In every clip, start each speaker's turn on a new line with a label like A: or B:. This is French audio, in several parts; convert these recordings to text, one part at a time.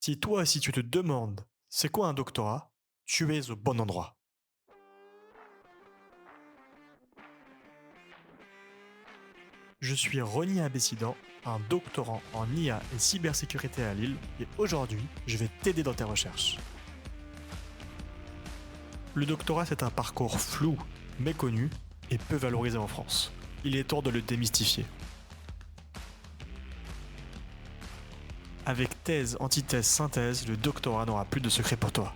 A: Si toi aussi tu te demandes c'est quoi un doctorat, tu es au bon endroit. Je suis Rony Abessidan, un doctorant en IA et cybersécurité à Lille, et aujourd'hui, je vais t'aider dans tes recherches. Le doctorat, c'est un parcours flou, méconnu et peu valorisé en France. Il est temps de le démystifier. Avec thèse, antithèse, synthèse, le doctorat n'aura plus de secret pour toi.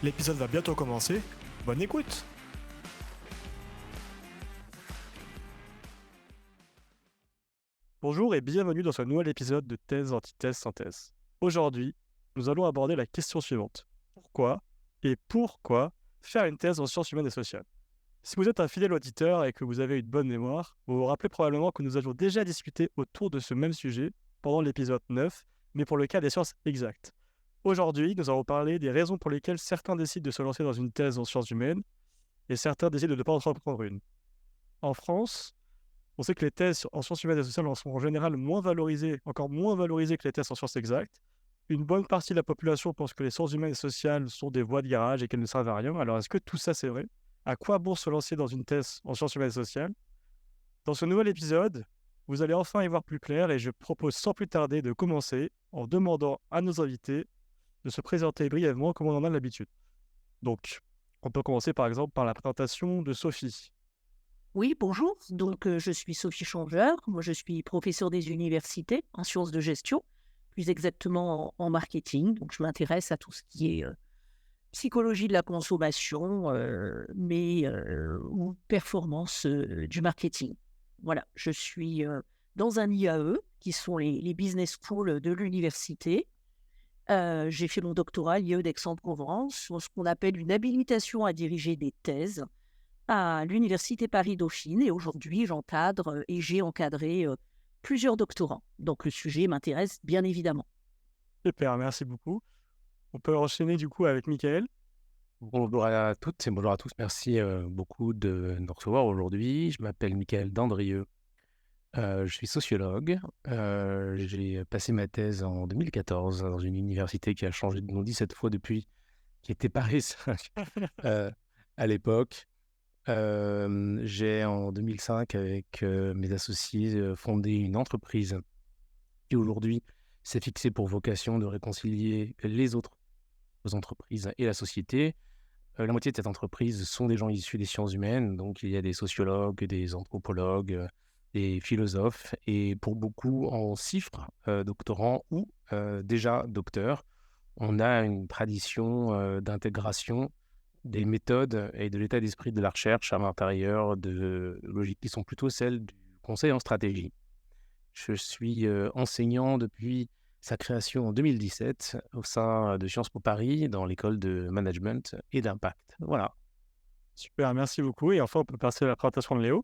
A: L'épisode va bientôt commencer. Bonne écoute! Bonjour et bienvenue dans ce nouvel épisode de Thèse, Antithèse, Synthèse. Aujourd'hui, nous allons aborder la question suivante. Pourquoi faire une thèse en sciences humaines et sociales? Si vous êtes un fidèle auditeur et que vous avez une bonne mémoire, vous vous rappelez probablement que nous avions déjà discuté autour de ce même sujet pendant l'épisode 9, mais pour le cas des sciences exactes. Aujourd'hui, nous allons parler des raisons pour lesquelles certains décident de se lancer dans une thèse en sciences humaines et certains décident de ne pas entreprendre une. En France, on sait que les thèses en sciences humaines et sociales sont en général encore moins valorisées que les thèses en sciences exactes. Une bonne partie de la population pense que les sciences humaines et sociales sont des voies de garage et qu'elles ne servent à rien. Alors, est-ce que tout ça, c'est vrai? À quoi bon se lancer dans une thèse en sciences humaines et sociales? Dans ce nouvel épisode, vous allez enfin y voir plus clair et je propose sans plus tarder de commencer en demandant à nos invités de se présenter brièvement comme on en a l'habitude. Donc, on peut commencer par exemple par la présentation de Sophie.
B: Oui, bonjour. Je suis Sophie Changeur. Moi, je suis professeure des universités en sciences de gestion, plus exactement en marketing. Donc, je m'intéresse à tout ce qui est psychologie de la consommation, ou performance du marketing. Voilà, je suis dans un IAE, qui sont les business schools de l'université. J'ai fait mon doctorat à l'IAE d'Aix-en-Provence sur ce qu'on appelle une habilitation à diriger des thèses à l'université Paris-Dauphine et aujourd'hui, j'encadre et j'ai encadré plusieurs doctorants. Donc, le sujet m'intéresse bien évidemment.
A: Super, merci beaucoup. On peut enchaîner du coup avec Michael.
C: Bonjour à toutes et bonjour à tous. Merci beaucoup de nous recevoir aujourd'hui. Je m'appelle Michael Dandrieux. Je suis sociologue. J'ai passé ma thèse en 2014 dans une université qui a changé de nom 17 fois depuis, qui était Paris 5 à l'époque. J'ai en 2005 avec mes associés fondé une entreprise qui aujourd'hui s'est fixée pour vocation de réconcilier les autres entreprises et la société. La moitié de cette entreprise sont des gens issus des sciences humaines, donc il y a des sociologues, des anthropologues, des philosophes et pour beaucoup en CIFRE, doctorants ou déjà docteurs. On a une tradition d'intégration des méthodes et de l'état d'esprit de la recherche à l'intérieur de logiques qui sont plutôt celles du conseil en stratégie. Je suis enseignant depuis sa création en 2017 au sein de Sciences Po Paris dans l'école de management et d'impact. Voilà.
A: Super, merci beaucoup. Et enfin, on peut passer à la présentation de Léo.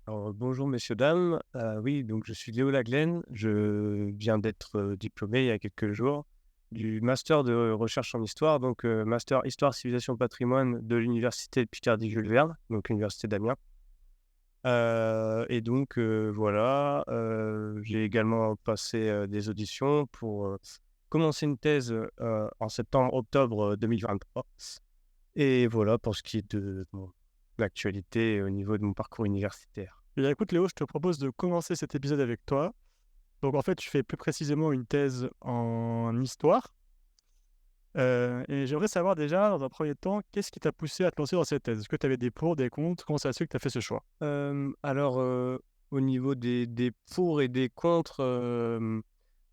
D: Alors, bonjour messieurs, dames. Oui, donc je suis Léo Laglaine. Je viens d'être diplômé il y a quelques jours du master de recherche en histoire, donc master histoire, civilisation, patrimoine de l'université de Picardie-Jules Verne, donc l'université d'Amiens. Voilà, j'ai également passé des auditions pour commencer une thèse en septembre-octobre 2023. Et voilà pour ce qui est de l'actualité au niveau de mon parcours universitaire.
A: Eh bien, écoute Léo, je te propose de commencer cet épisode avec toi. Donc en fait, je fais plus précisément une thèse en histoire. Et j'aimerais savoir déjà, dans un premier temps, qu'est-ce qui t'a poussé à te lancer dans cette thèse? Est-ce que tu avais des pour, des contre? Comment ça se fait que tu as fait ce choix?
D: Au niveau des pour et des contre,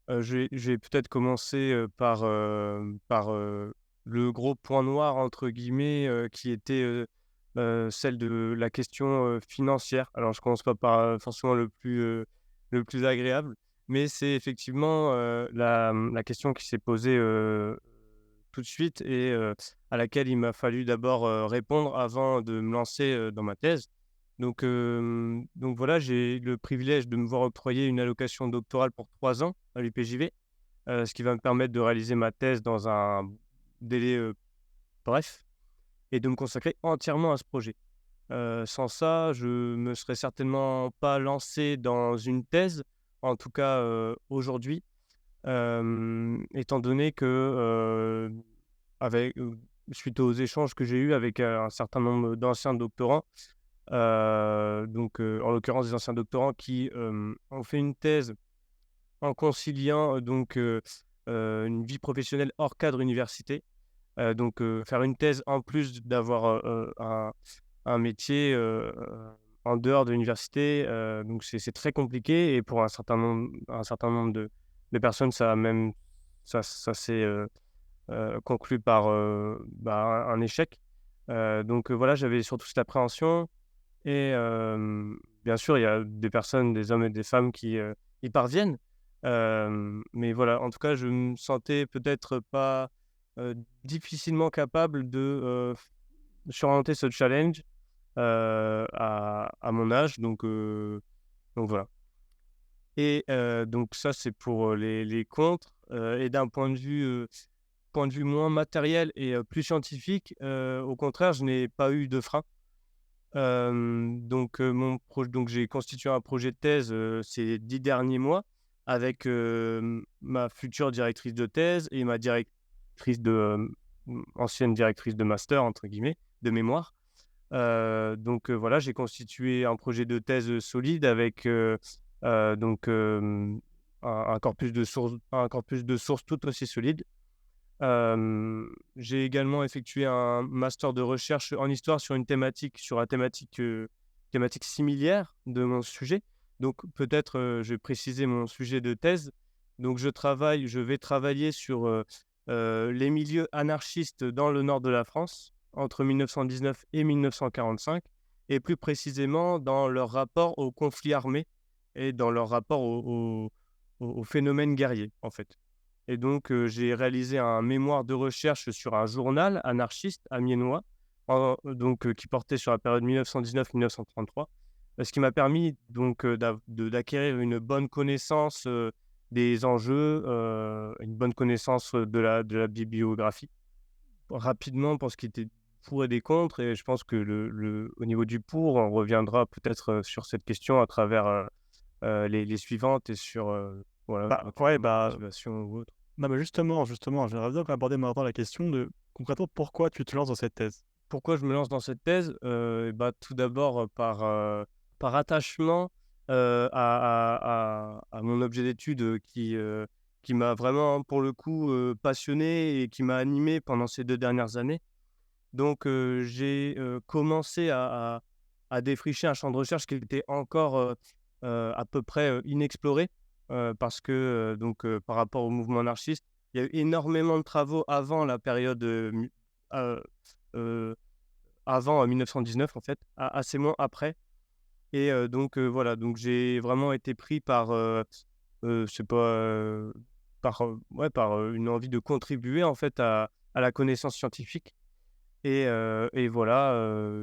D: je vais peut-être commencer par le gros point noir entre guillemets qui était celle de la question financière. Alors je commence pas par forcément le plus agréable, mais c'est effectivement la question qui s'est posée tout de suite et à laquelle il m'a fallu d'abord répondre avant de me lancer dans ma thèse. Donc voilà, j'ai le privilège de me voir octroyer une allocation doctorale pour 3 ans à l'UPJV, ce qui va me permettre de réaliser ma thèse dans un délai bref et de me consacrer entièrement à ce projet. Sans ça, je me serais certainement pas lancé dans une thèse en tout cas aujourd'hui, étant donné que suite aux échanges que j'ai eus avec un certain nombre d'anciens doctorants, donc en l'occurrence des anciens doctorants qui ont fait une thèse en conciliant une vie professionnelle hors cadre université. Faire une thèse en plus d'avoir un métier en dehors de l'université, donc c'est très compliqué et pour un certain nombre de personnes, ça s'est conclu par un échec. Voilà, j'avais surtout cette appréhension et bien sûr, il y a des personnes, des hommes et des femmes qui y parviennent. Mais voilà, en tout cas, je me sentais peut-être pas difficilement capable de surmonter ce challenge à mon âge. Donc voilà. Et donc ça, c'est pour les contres. Et d'un point de vue moins matériel et plus scientifique, au contraire, je n'ai pas eu de frein. Donc j'ai constitué un projet de thèse ces 10 derniers mois avec ma future directrice de thèse et ma ancienne directrice de master, entre guillemets, de mémoire. Voilà, j'ai constitué un projet de thèse solide avec un corpus de sources tout aussi solide. J'ai également effectué un master de recherche en histoire sur une thématique similaire de mon sujet. Donc peut-être je vais préciser mon sujet de thèse. Donc je vais travailler sur les milieux anarchistes dans le nord de la France entre 1919 et 1945 et plus précisément dans leur rapport au conflit armé et dans leur rapport au phénomène guerrier en fait. Et donc, j'ai réalisé un mémoire de recherche sur un journal anarchiste amiénois, qui portait sur la période 1919-1933, ce qui m'a permis donc d'acquérir une bonne connaissance des enjeux, une bonne connaissance de la bibliographie. Rapidement, pour ce qui était pour et des contre, et je pense que au niveau du pour, on reviendra peut-être sur cette question à travers les suivantes et sur voilà, motivation ou autre.
A: Non, mais justement, j'aimerais bien aborder maintenant la question de concrètement pourquoi tu te lances dans cette thèse.
D: Pourquoi je me lance dans cette thèse? Tout d'abord par attachement à mon objet d'étude qui m'a vraiment, pour le coup, passionné et qui m'a animé pendant ces 2 dernières années. Donc, j'ai commencé à défricher un champ de recherche qui était encore à peu près inexploré parce que par rapport au mouvement anarchiste, il y a eu énormément de travaux avant la période avant 1919 en fait, assez moins après. Et voilà, donc j'ai vraiment été pris par, je sais pas, par une envie de contribuer en fait à la connaissance scientifique. Et voilà,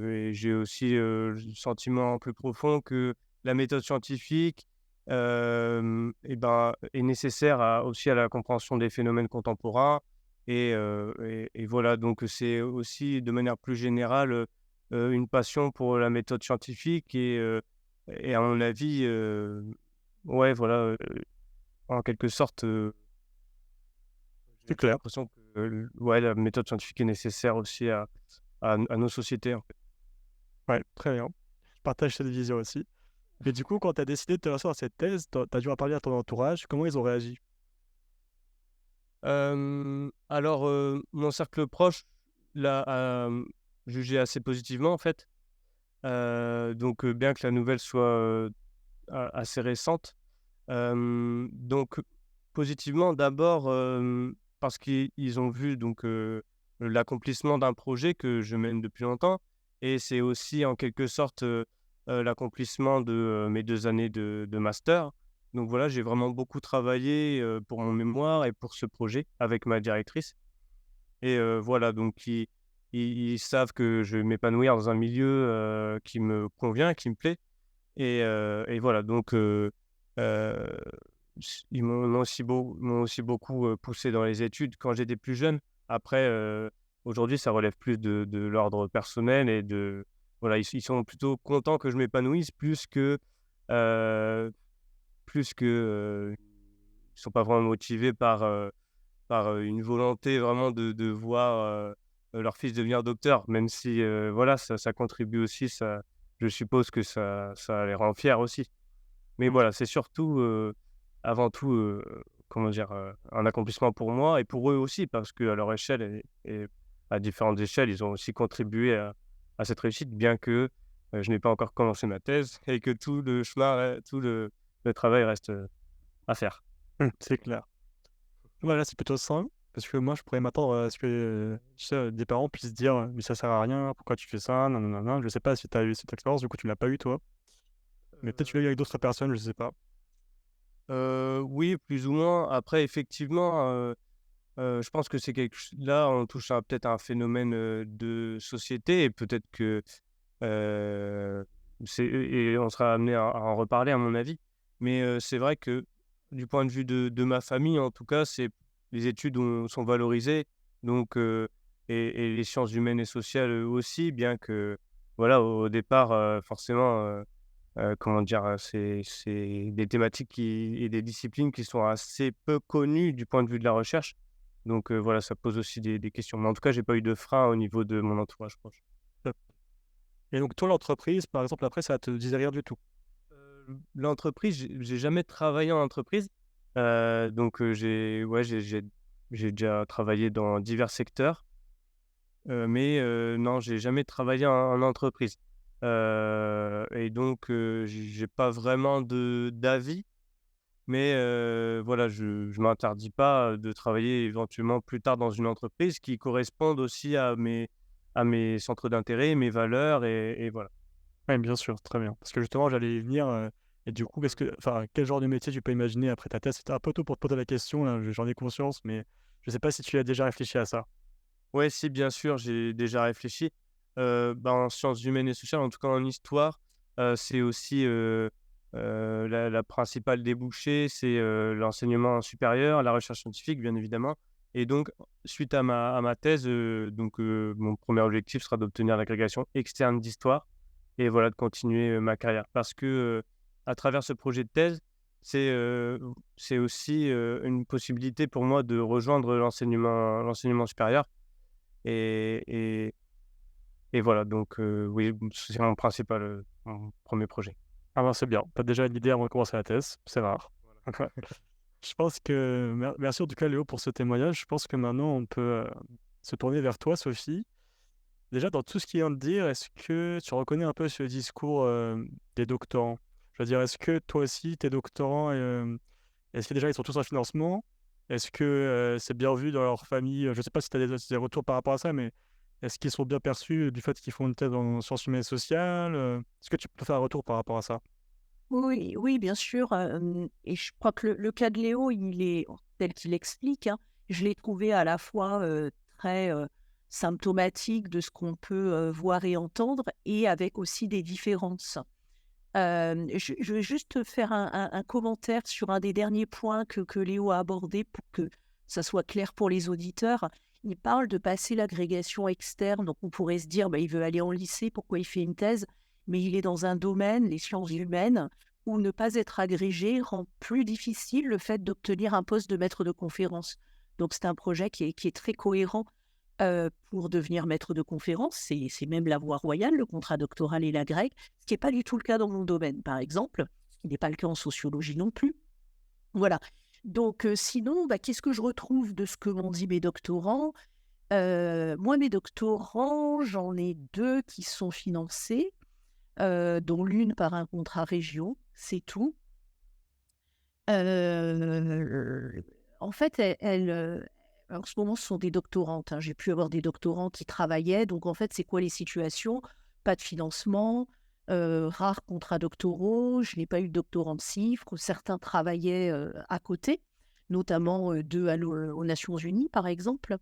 D: et j'ai aussi le sentiment plus profond que la méthode scientifique est nécessaire aussi à la compréhension des phénomènes contemporains. Et voilà, donc c'est aussi de manière plus générale une passion pour la méthode scientifique et à mon avis, ouais, voilà, en quelque sorte,
A: C'est
D: j'ai
A: clair.
D: l'impression que ouais, la méthode scientifique est nécessaire aussi à nos sociétés, en fait.
A: Ouais, très bien. Je partage cette vision aussi. Et du coup, quand tu as décidé de te lancer dans cette thèse, tu as dû en parler à ton entourage. Comment ils ont réagi?
D: Alors, mon cercle proche l'a jugé assez positivement, en fait. Bien que la nouvelle soit assez récente. Donc, positivement, d'abord, parce qu'ils ont vu l'accomplissement d'un projet que je mène depuis longtemps. Et c'est aussi, en quelque sorte, l'accomplissement de mes 2 années de master. Donc voilà, j'ai vraiment beaucoup travaillé pour mon mémoire et pour ce projet avec ma directrice. Et voilà, donc ils savent que je vais m'épanouir dans un milieu qui me convient, qui me plaît. Et voilà, donc ils m'ont aussi beaucoup poussé dans les études quand j'étais plus jeune. Après, aujourd'hui, ça relève plus de l'ordre personnel et voilà, ils sont plutôt contents que je m'épanouisse plus que plus que ils sont pas vraiment motivés par une volonté vraiment de voir leur fils devenir docteur, même si voilà, ça contribue aussi, je suppose que ça les rend fiers aussi. Mais voilà, c'est surtout, avant tout, comment dire, un accomplissement pour moi et pour eux aussi, parce qu'à leur échelle et à différentes échelles, ils ont aussi contribué à cette réussite, bien que je n'ai pas encore commencé ma thèse et que tout le chemin, tout le travail reste à faire.
A: C'est clair. Voilà, c'est plutôt sain, parce que moi, je pourrais m'attendre à ce que tu sais, des parents puissent dire mais ça sert à rien, pourquoi tu fais ça, nanana. Je sais pas si tu as eu cette expérience, du coup, tu l'as pas eu toi, mais peut-être tu l'as eu avec d'autres personnes, je sais pas.
D: Oui, plus ou moins. Après, effectivement, je pense que c'est là, on touche peut-être à un phénomène de société et peut-être que euh, et on sera amené à en reparler, à mon avis. Mais c'est vrai que du point de vue de ma famille, en tout cas, les études sont valorisées. Donc, et les sciences humaines et sociales aussi, bien que, voilà, au départ, forcément. Comment dire? C'est des thématiques et des disciplines qui sont assez peu connues du point de vue de la recherche. Donc voilà, ça pose aussi des questions. Mais en tout cas, j'ai pas eu de frein au niveau de mon entourage proche.
A: Top. Et donc toi, l'entreprise, par exemple, après, ça te disait rien du tout.
D: L'entreprise, j'ai jamais travaillé en entreprise. Donc j'ai déjà travaillé dans divers secteurs. Mais non, j'ai jamais travaillé en entreprise. Et donc j'ai pas vraiment d'avis, mais voilà, je m'interdis pas de travailler éventuellement plus tard dans une entreprise qui corresponde aussi à mes centres d'intérêt, mes valeurs et voilà.
A: Oui, bien sûr, très bien. Parce que justement, j'allais y venir, et du coup, enfin, quel genre de métier tu peux imaginer après ta thèse? C'était un peu tôt pour te poser la question, là, j'en ai conscience, mais je sais pas si tu as déjà réfléchi à ça.
D: Ouais, si, bien sûr, j'ai déjà réfléchi. En sciences humaines et sociales, en tout cas en histoire, c'est aussi, la principale débouchée, c'est, l'enseignement supérieur, la recherche scientifique, bien évidemment. Et donc, suite à ma thèse, mon premier objectif sera d'obtenir l'agrégation externe d'histoire et voilà, de continuer, ma carrière. Parce que, à travers ce projet de thèse, c'est aussi, une possibilité pour moi de rejoindre l'enseignement supérieur et et et voilà, donc oui, c'est mon 1er projet.
A: Ah ben, c'est bien, tu as déjà une idée avant de commencer la thèse, c'est rare. Je pense que merci en tout cas Léo pour ce témoignage. Je pense que maintenant on peut, se tourner vers toi Sophie. Déjà dans tout ce qu'il vient de dire, est-ce que tu reconnais un peu ce discours, des doctorants? Je veux dire, est-ce que toi aussi tes doctorants, est-ce que déjà ils sont tous en financement? Est-ce que, c'est bien vu dans leur famille? Je ne sais pas si tu as des retours par rapport à ça, mais est-ce qu'ils sont bien perçus du fait qu'ils font une thèse en sciences humaines et sociales? Est-ce que tu peux faire un retour par rapport à ça?
B: Oui, oui, bien sûr, et je crois que le cas de Léo, il est tel qu'il explique, hein, je l'ai trouvé à la fois, très, symptomatique de ce qu'on peut, voir et entendre et avec aussi des différences. Je vais juste faire un commentaire sur un des derniers points que Léo a abordé pour que ça soit clair pour les auditeurs. Il parle de passer l'agrégation externe, donc on pourrait se dire: «Bah, il veut aller en lycée, pourquoi il fait une thèse?» Mais il est dans un domaine, les sciences humaines, où ne pas être agrégé rend plus difficile le fait d'obtenir un poste de maître de conférence. Donc c'est un projet qui est très cohérent, pour devenir maître de conférence. C'est même la voie royale, le contrat doctoral et la grecque, ce qui n'est pas du tout le cas dans mon domaine, par exemple, ce qui n'est pas le cas en sociologie non plus. Voilà. Donc sinon, bah, qu'est-ce que je retrouve de ce que m'ont dit mes doctorants? Moi, mes doctorants, j'en ai 2 qui sont financés, dont l'une par un contrat région, c'est tout. En fait, en ce moment, ce sont des doctorantes, hein. J'ai pu avoir des doctorants qui travaillaient. Donc, en fait, c'est quoi les situations? Pas de financement, rares contrats doctoraux. Je n'ai pas eu de doctorant de CIFRE. Certains travaillaient à côté, notamment 2 aux Nations Unies, par exemple.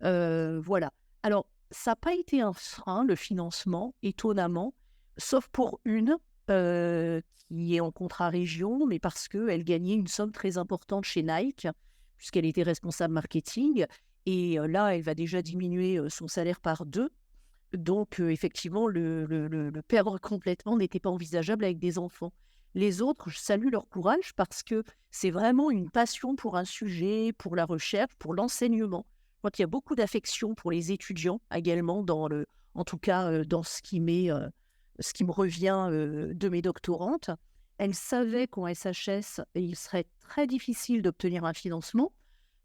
B: Voilà. Alors, ça n'a pas été un frein, le financement, étonnamment, sauf pour une qui est en contrat région, mais parce qu'elle gagnait une somme très importante chez Nike, puisqu'elle était responsable marketing. Et là, elle va déjà diminuer son salaire par 2. Donc, effectivement, le perdre complètement n'était pas envisageable avec des enfants. Les autres, je salue leur courage parce que c'est vraiment une passion pour un sujet, pour la recherche, pour l'enseignement. Je crois qu'il y a beaucoup d'affection pour les étudiants également, en tout cas dans ce qui me revient de mes doctorantes. Elles savaient qu'en SHS, il serait très difficile d'obtenir un financement.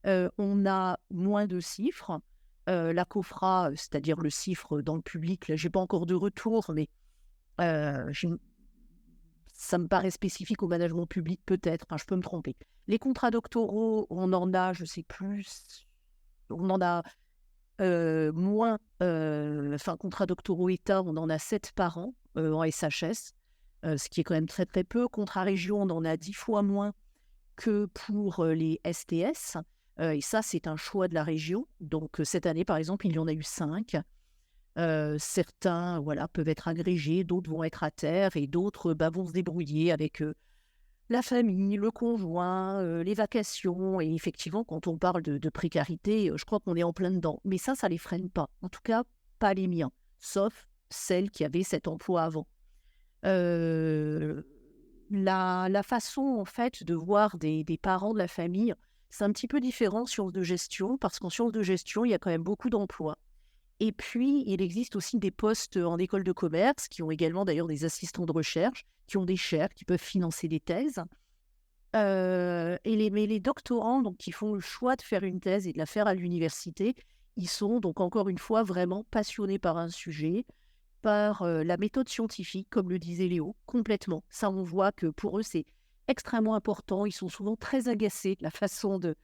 B: On a moins de chiffres. La COFRA, c'est-à-dire le chiffre dans le public, là, je n'ai pas encore de retour, mais ça me paraît spécifique au management public peut-être, enfin, je peux me tromper. Les contrats doctoraux, on en a, je ne sais plus, on en a moins, contrats doctoraux État, on en a 7 par an en SHS, ce qui est quand même très très peu. Contrats région, on en a 10 fois moins que pour les STS. Et ça, c'est un choix de la région. Donc, cette année, par exemple, il y en a eu 5. Certains peuvent être agrégés, d'autres vont être à terre et d'autres vont se débrouiller avec la famille, le conjoint, les vacations. Et effectivement, quand on parle de précarité, je crois qu'on est en plein dedans. Mais ça ne les freine pas. En tout cas, pas les miens, sauf celles qui avaient cet emploi avant. La façon, en fait, de voir des parents de la famille, c'est un petit peu différent en sciences de gestion, parce qu'en sciences de gestion, il y a quand même beaucoup d'emplois. Et puis, il existe aussi des postes en école de commerce, qui ont également d'ailleurs des assistants de recherche, qui ont des chaires, qui peuvent financer des thèses. Mais les doctorants donc, qui font le choix de faire une thèse et de la faire à l'université, ils sont donc encore une fois vraiment passionnés par un sujet, par la méthode scientifique, comme le disait Léo, complètement. Ça, on voit que pour eux, c'est extrêmement important. Ils sont souvent très agacés de la façon de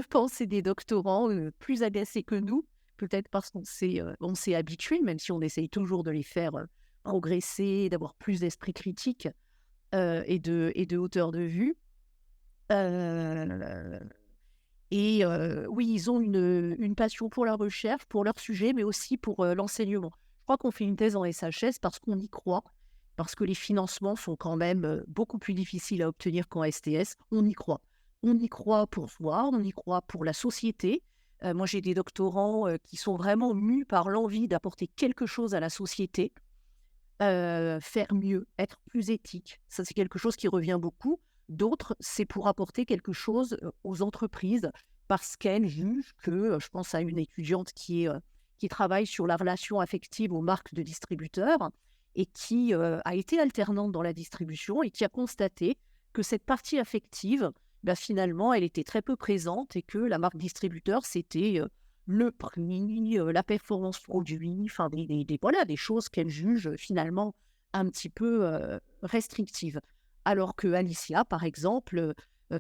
B: penser des doctorants, plus agacés que nous, peut-être parce qu'on s'est habitué, même si on essaye toujours de les faire progresser, d'avoir plus d'esprit critique et de hauteur de vue. Oui, ils ont une passion pour la recherche, pour leur sujet, mais aussi pour l'enseignement. Je crois qu'on fait une thèse en SHS parce qu'on y croit, parce que les financements sont quand même beaucoup plus difficiles à obtenir qu'en STS. On y croit. On y croit pour soi, on y croit pour la société. Moi, j'ai des doctorants qui sont vraiment mus par l'envie d'apporter quelque chose à la société, faire mieux, être plus éthique. Ça, c'est quelque chose qui revient beaucoup. D'autres, c'est pour apporter quelque chose aux entreprises parce qu'elles jugent que, je pense à une étudiante qui travaille sur la relation affective aux marques de distributeurs et qui a été alternante dans la distribution et qui a constaté que cette partie affective, finalement, elle était très peu présente et que la marque distributeur, c'était le prix, la performance produit, enfin des choses qu'elle juge finalement un petit peu restrictives. Alors que Alicia, par exemple,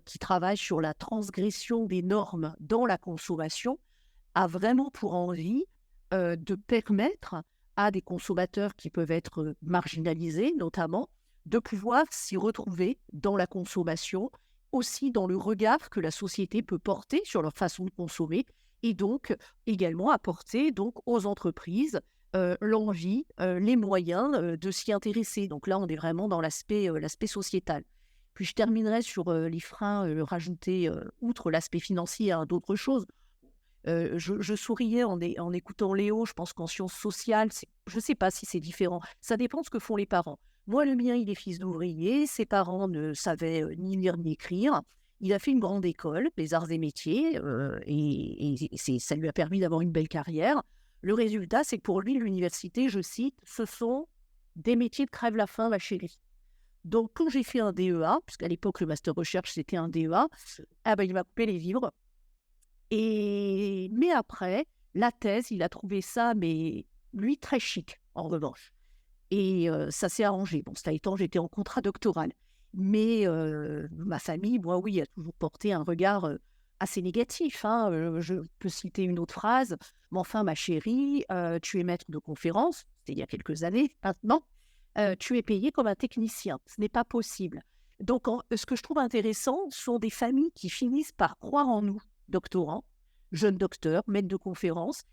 B: qui travaille sur la transgression des normes dans la consommation, a vraiment pour envie de permettre à des consommateurs qui peuvent être marginalisés, notamment, de pouvoir s'y retrouver dans la consommation, aussi dans le regard que la société peut porter sur leur façon de consommer, et donc également apporter aux entreprises l'envie, les moyens de s'y intéresser. Donc là, on est vraiment dans l'aspect sociétal. Puis je terminerai sur les freins rajoutés, outre l'aspect financier, à d'autres choses. Je souriais en écoutant Léo. Je pense qu'en sciences sociales, je ne sais pas si c'est différent. Ça dépend de ce que font les parents. Moi, le mien, il est fils d'ouvrier. Ses parents ne savaient ni lire ni écrire. Il a fait une grande école, les arts et métiers, ça lui a permis d'avoir une belle carrière. Le résultat, c'est que pour lui, l'université, je cite, ce sont des métiers de crève-la-faim, ma chérie. Donc, quand j'ai fait un DEA, puisqu'à l'époque, le master recherche, c'était un DEA, il m'a coupé les vivres. Mais après, la thèse, il a trouvé ça, mais lui, très chic, en revanche. Et ça s'est arrangé. Bon, cela étant, j'étais en contrat doctoral. Mais ma famille, moi, oui, a toujours porté un regard assez négatif. Je peux citer une autre phrase. Mais enfin, ma chérie, tu es maître de conférence, c'était il y a quelques années maintenant, tu es payé comme un technicien. Ce n'est pas possible. Donc, ce que je trouve intéressant sont des familles qui finissent par croire en nous, doctorants, jeunes docteurs, maîtres de conférence,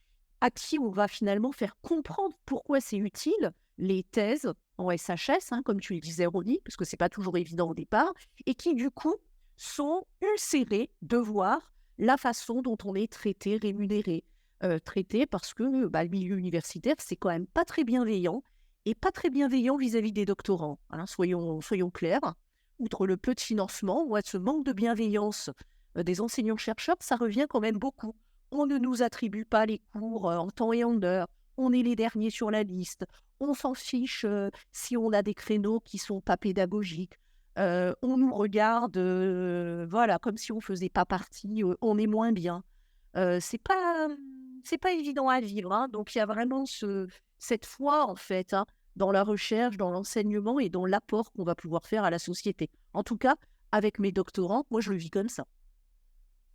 B: à qui on va finalement faire comprendre pourquoi c'est utile, les thèses en SHS, comme tu le disais, Ronnie, parce que ce n'est pas toujours évident au départ, et qui, du coup, sont ulcérés de voir la façon dont on est traité, rémunéré. Traité parce que le milieu universitaire, c'est quand même pas très bienveillant, et pas très bienveillant vis-à-vis des doctorants. Soyons clairs. outre le peu de financement, moi, ce manque de bienveillance des enseignants-chercheurs, ça revient quand même beaucoup. On ne nous attribue pas les cours en temps et en heure, on est les derniers sur la liste, on s'en fiche si on a des créneaux qui ne sont pas pédagogiques. On nous regarde voilà, comme si on ne faisait pas partie, on est moins bien. C'est pas évident à vivre, hein. Donc il y a vraiment cette foi, en fait, hein, dans la recherche, dans l'enseignement et dans l'apport qu'on va pouvoir faire à la société. En tout cas, avec mes doctorants, moi, je le vis comme ça.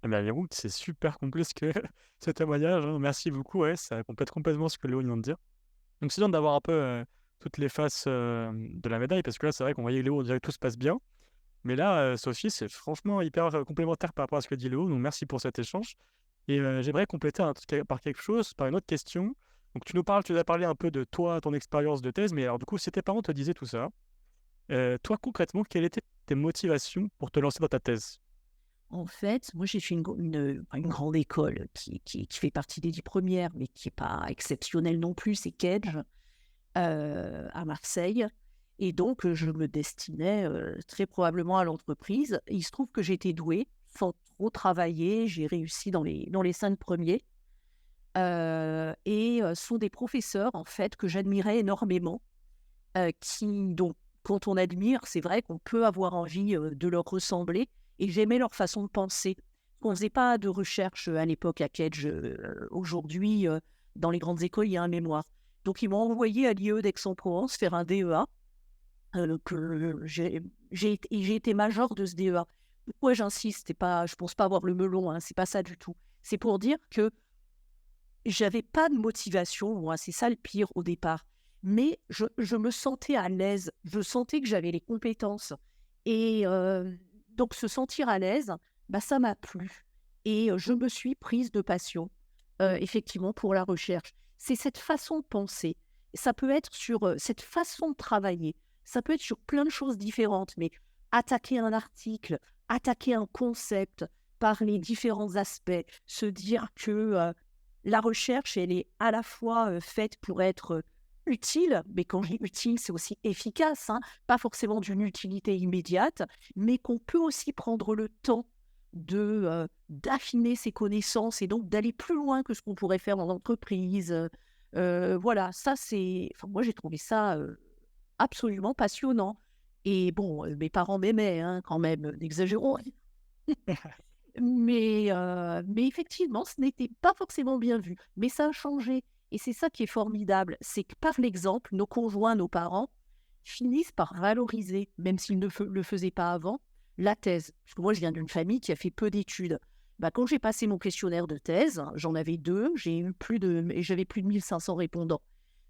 A: Eh bien, Léo, c'est super complet ce témoignage, hein. Merci beaucoup. Ouais, ça complète complètement ce que Léo vient de dire. Donc, c'est bien d'avoir un peu toutes les faces de la médaille, parce que là, c'est vrai qu'on voyait Léo, on dirait que tout se passe bien. Mais là, Sophie, c'est franchement hyper complémentaire par rapport à ce que dit Léo. Donc, merci pour cet échange. Et j'aimerais compléter par quelque chose, par une autre question. Donc, tu nous as parlé un peu de toi, ton expérience de thèse, mais alors, du coup, si tes parents te disaient tout ça, toi, concrètement, quelles étaient tes motivations pour te lancer dans ta thèse?
B: En fait, moi, j'ai fait pas une grande école qui fait partie des 10 premières, mais qui n'est pas exceptionnelle non plus, c'est Kedge, à Marseille. Et donc, je me destinais très probablement à l'entreprise. Et il se trouve que j'étais douée, sans trop travailler. J'ai réussi dans les 5 premiers. Ce sont des professeurs, en fait, que j'admirais énormément. Donc, quand on admire, c'est vrai qu'on peut avoir envie de leur ressembler. Et j'aimais leur façon de penser. On ne faisait pas de recherche à l'époque à Kedge. Aujourd'hui, dans les grandes écoles, il y a un mémoire. Donc, ils m'ont envoyé à l'IE d'Aix-en-Provence faire un DEA. J'ai été major de ce DEA. Pourquoi j'insiste? Je ne pense pas avoir le melon, hein, c'est pas ça du tout. C'est pour dire que j'avais pas de motivation, moi, c'est ça le pire au départ. Mais je me sentais à l'aise, je sentais que j'avais les compétences. Et donc, se sentir à l'aise, bah, ça m'a plu. Et je me suis prise de passion, effectivement, pour la recherche. C'est cette façon de penser. Ça peut être sur cette façon de travailler. Ça peut être sur plein de choses différentes, mais attaquer un article, attaquer un concept par les différents aspects, se dire que la recherche, elle est à la fois faite pour être utile, mais quand je dis utile, c'est aussi efficace, hein, pas forcément d'une utilité immédiate, mais qu'on peut aussi prendre le temps d'affiner ses connaissances et donc d'aller plus loin que ce qu'on pourrait faire dans l'entreprise. Voilà, ça c'est... Enfin, moi, j'ai trouvé ça absolument passionnant. Et bon, mes parents m'aimaient, hein, quand même, n'exagérons rien. Mais effectivement, ce n'était pas forcément bien vu. Mais ça a changé. Et c'est ça qui est formidable. C'est que par l'exemple, nos conjoints, nos parents finissent par valoriser, même s'ils ne le faisaient pas avant, la thèse. Parce que moi, je viens d'une famille qui a fait peu d'études. Bah, quand j'ai passé mon questionnaire de thèse, j'en avais 2, et j'avais plus de 1500 répondants.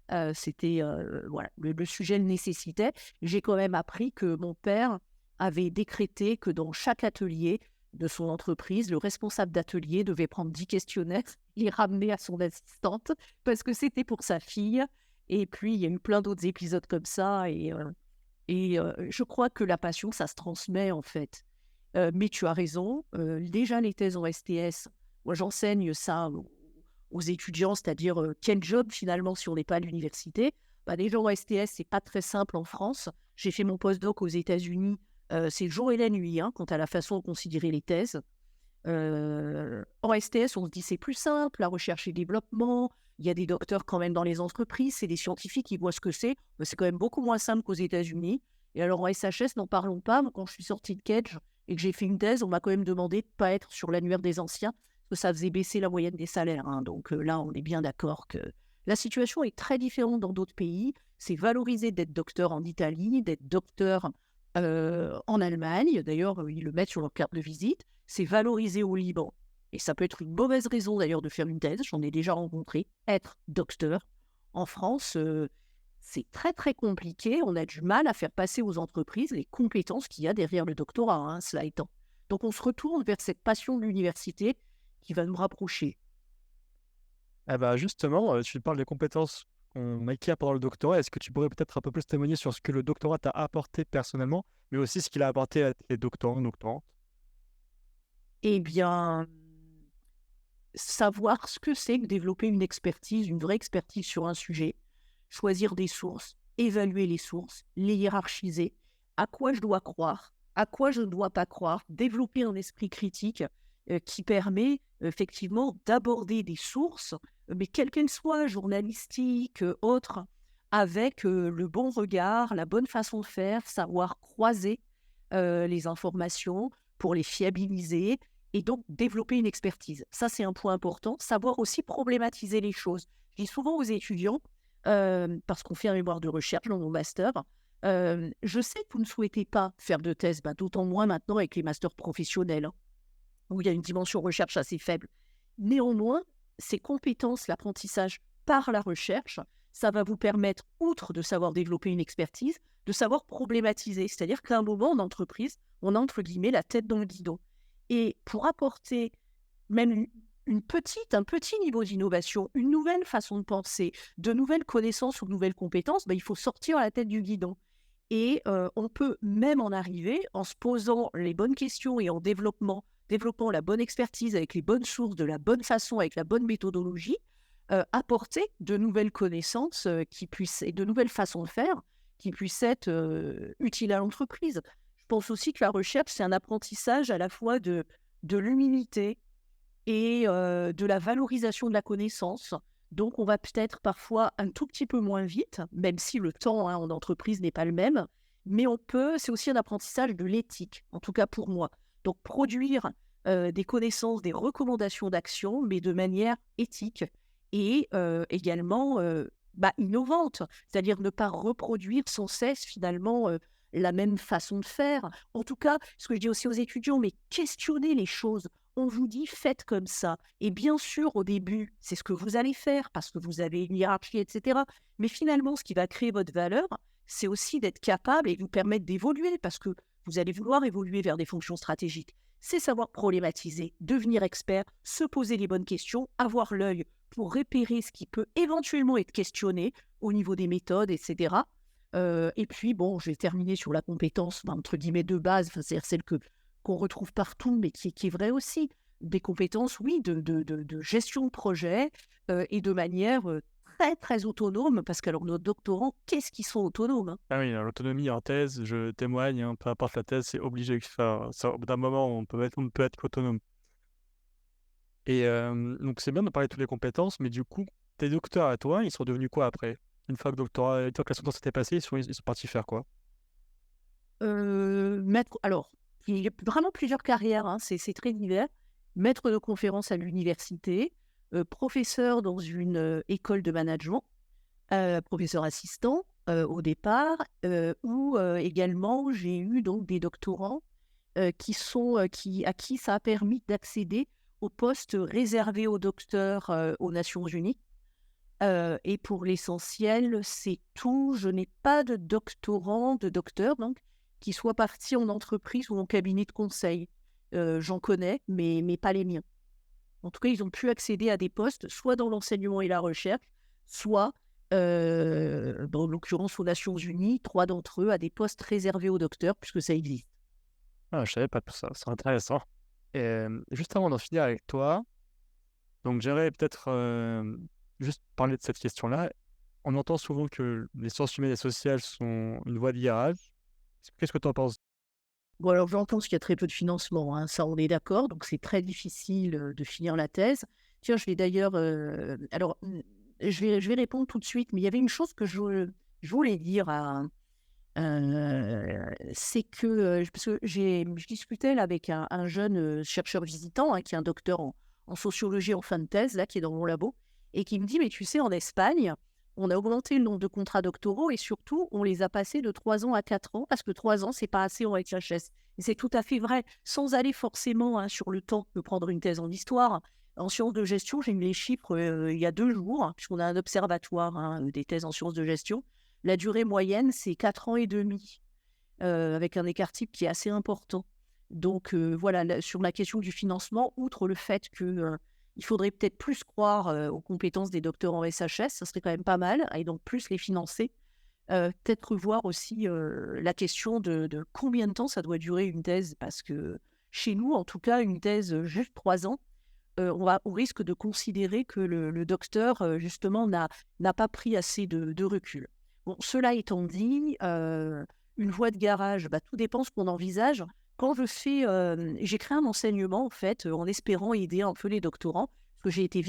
B: Voilà, le sujet le nécessitait. J'ai quand même appris que mon père avait décrété que dans chaque atelier de son entreprise, le responsable d'atelier devait prendre 10 questionnaires, les ramener à son assistante parce que c'était pour sa fille. Et puis, il y a eu plein d'autres épisodes comme ça. Et je crois que la passion, ça se transmet en fait. Mais tu as raison. Déjà, les thèses en STS, moi, j'enseigne ça aux étudiants, c'est-à-dire quel job finalement si on n'est pas à l'université. Bah, déjà en STS, c'est pas très simple en France. J'ai fait mon postdoc aux États-Unis. C'est le jour et la nuit, hein, quant à la façon de considérer les thèses. En STS, on se dit c'est plus simple, la recherche et développement, il y a des docteurs quand même dans les entreprises, c'est des scientifiques qui voient ce que c'est. Mais c'est quand même beaucoup moins simple qu'aux États-Unis. Et alors en SHS, n'en parlons pas. Moi, quand je suis sortie de Kedge et que j'ai fait une thèse, on m'a quand même demandé de ne pas être sur l'annuaire des anciens, parce que ça faisait baisser la moyenne des salaires, hein. Donc là, on est bien d'accord que la situation est très différente dans d'autres pays. C'est valorisé d'être docteur en Italie, d'être docteur en Allemagne. D'ailleurs, ils le mettent sur leur carte de visite. C'est valorisé au Liban. Et ça peut être une mauvaise raison d'ailleurs de faire une thèse. J'en ai déjà rencontré. Être docteur. En France, c'est très très compliqué. On a du mal à faire passer aux entreprises les compétences qu'il y a derrière le doctorat, hein, cela étant. Donc on se retourne vers cette passion de l'université qui va nous rapprocher.
A: Ah bah justement, tu parles des compétences qu'on acquiert pendant le doctorat. Est-ce que tu pourrais peut-être un peu plus témoigner sur ce que le doctorat t'a apporté personnellement, mais aussi ce qu'il a apporté à tes doctorants, doctorantes?
B: Eh bien, savoir ce que c'est que développer une expertise, une vraie expertise sur un sujet, choisir des sources, évaluer les sources, les hiérarchiser, à quoi je dois croire, à quoi je ne dois pas croire, développer un esprit critique qui permet effectivement d'aborder des sources, mais quelles qu'elles soient, journalistiques, autres, avec le bon regard, la bonne façon de faire, savoir croiser les informations pour les fiabiliser et donc développer une expertise. Ça, c'est un point important. Savoir aussi problématiser les choses. Je dis souvent aux étudiants, parce qu'on fait un mémoire de recherche dans mon master, je sais que vous ne souhaitez pas faire de thèse, d'autant moins maintenant avec les masters professionnels, hein, où il y a une dimension recherche assez faible. Néanmoins, ces compétences, l'apprentissage par la recherche, ça va vous permettre, outre de savoir développer une expertise, de savoir problématiser. C'est-à-dire qu'à un moment, en entreprise, on a entre guillemets la tête dans le guidon. Et pour apporter même un petit niveau d'innovation, une nouvelle façon de penser, de nouvelles connaissances ou de nouvelles compétences, il faut sortir la tête du guidon. Et on peut même en arriver en se posant les bonnes questions et en développant la bonne expertise avec les bonnes sources, de la bonne façon, avec la bonne méthodologie, apporter de nouvelles connaissances et de nouvelles façons de faire qui puissent être utiles à l'entreprise. Je pense aussi que la recherche, c'est un apprentissage à la fois de l'humilité et de la valorisation de la connaissance. Donc, on va peut-être parfois un tout petit peu moins vite, même si le temps en entreprise n'est pas le même, mais c'est aussi un apprentissage de l'éthique, en tout cas pour moi. Donc, produire des connaissances, des recommandations d'action, mais de manière éthique et également innovante, c'est-à-dire ne pas reproduire sans cesse finalement la même façon de faire. En tout cas, ce que je dis aussi aux étudiants, mais questionnez les choses. On vous dit faites comme ça. Et bien sûr, au début, c'est ce que vous allez faire parce que vous avez une hiérarchie, etc. Mais finalement, ce qui va créer votre valeur, c'est aussi d'être capable et vous permettre d'évoluer parce que vous allez vouloir évoluer vers des fonctions stratégiques. C'est savoir problématiser, devenir expert, se poser les bonnes questions, avoir l'œil pour repérer ce qui peut éventuellement être questionné au niveau des méthodes, etc. Et puis, je vais terminer sur la compétence, entre guillemets, de base, c'est-à-dire celle qu'on retrouve partout, mais qui est vraie aussi. Des compétences, oui, de gestion de projet et de manière très, très autonome, parce que alors nos doctorants, qu'est-ce qu'ils sont autonomes, hein.
A: Ah oui, l'autonomie en thèse, je témoigne, hein, peu importe la thèse, c'est obligé. Enfin, au bout d'un moment, on peut être qu'autonome. Et donc, c'est bien de parler de toutes les compétences, mais du coup, tes docteurs à toi, ils sont devenus quoi après? Une fois que la soutenance s'était passée, ils sont partis faire quoi?
B: Alors, il y a vraiment plusieurs carrières, hein, c'est très divers. Maître de conférence à l'université, professeur dans une école de management, professeur assistant au départ, où également j'ai eu donc des doctorants à qui ça a permis d'accéder aux postes réservés aux docteurs aux Nations Unies. Et pour l'essentiel, c'est tout. Je n'ai pas de docteur, donc, qui soit parti en entreprise ou en cabinet de conseil. J'en connais, mais pas les miens. En tout cas, ils ont pu accéder à des postes, soit dans l'enseignement et la recherche, soit, dans l'occurrence aux Nations Unies, 3 d'entre eux, à des postes réservés aux docteurs, puisque ça existe.
A: Ah, je savais pas tout ça, c'est intéressant. Et juste avant d'en finir avec toi, donc j'aimerais peut-être juste parler de cette question-là. On entend souvent que les sciences humaines et sociales sont une voie de virage. Qu'est-ce que tu en penses?
B: Bon, alors j'entends qu'il y a très peu de financement, hein, ça on est d'accord, donc c'est très difficile de finir la thèse. Tiens, je vais d'ailleurs, je vais répondre tout de suite, mais il y avait une chose que je voulais dire c'est que, parce que je discutais là avec un jeune chercheur visitant, hein, qui est un docteur en sociologie en fin de thèse, là, qui est dans mon labo, et qui me dit, mais tu sais, en Espagne, on a augmenté le nombre de contrats doctoraux et surtout, on les a passés de 3 ans à 4 ans parce que 3 ans, c'est pas assez en HHS. Et c'est tout à fait vrai, sans aller forcément sur le temps de prendre une thèse en histoire. En sciences de gestion, j'ai mis les chiffres il y a 2 jours, puisqu'on a un observatoire des thèses en sciences de gestion. La durée moyenne, c'est 4 ans et demi, avec un écart type qui est assez important. Donc voilà, sur la question du financement, outre le fait que il faudrait peut-être plus croire aux compétences des docteurs en SHS, ça serait quand même pas mal, et donc plus les financer. Peut-être revoir aussi la question de combien de temps ça doit durer une thèse, parce que chez nous, en tout cas, une thèse juste 3 ans, on risque de considérer que le docteur, justement, n'a pas pris assez de recul. Bon, cela étant dit, une voie de garage, tout dépend ce qu'on envisage. Quand j'ai créé un enseignement, en fait, en espérant aider un peu les doctorants, parce que j'ai été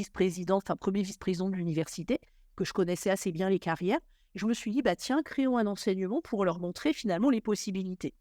B: premier vice-président de l'université, que je connaissais assez bien les carrières. Je me suis dit, tiens, créons un enseignement pour leur montrer finalement les possibilités.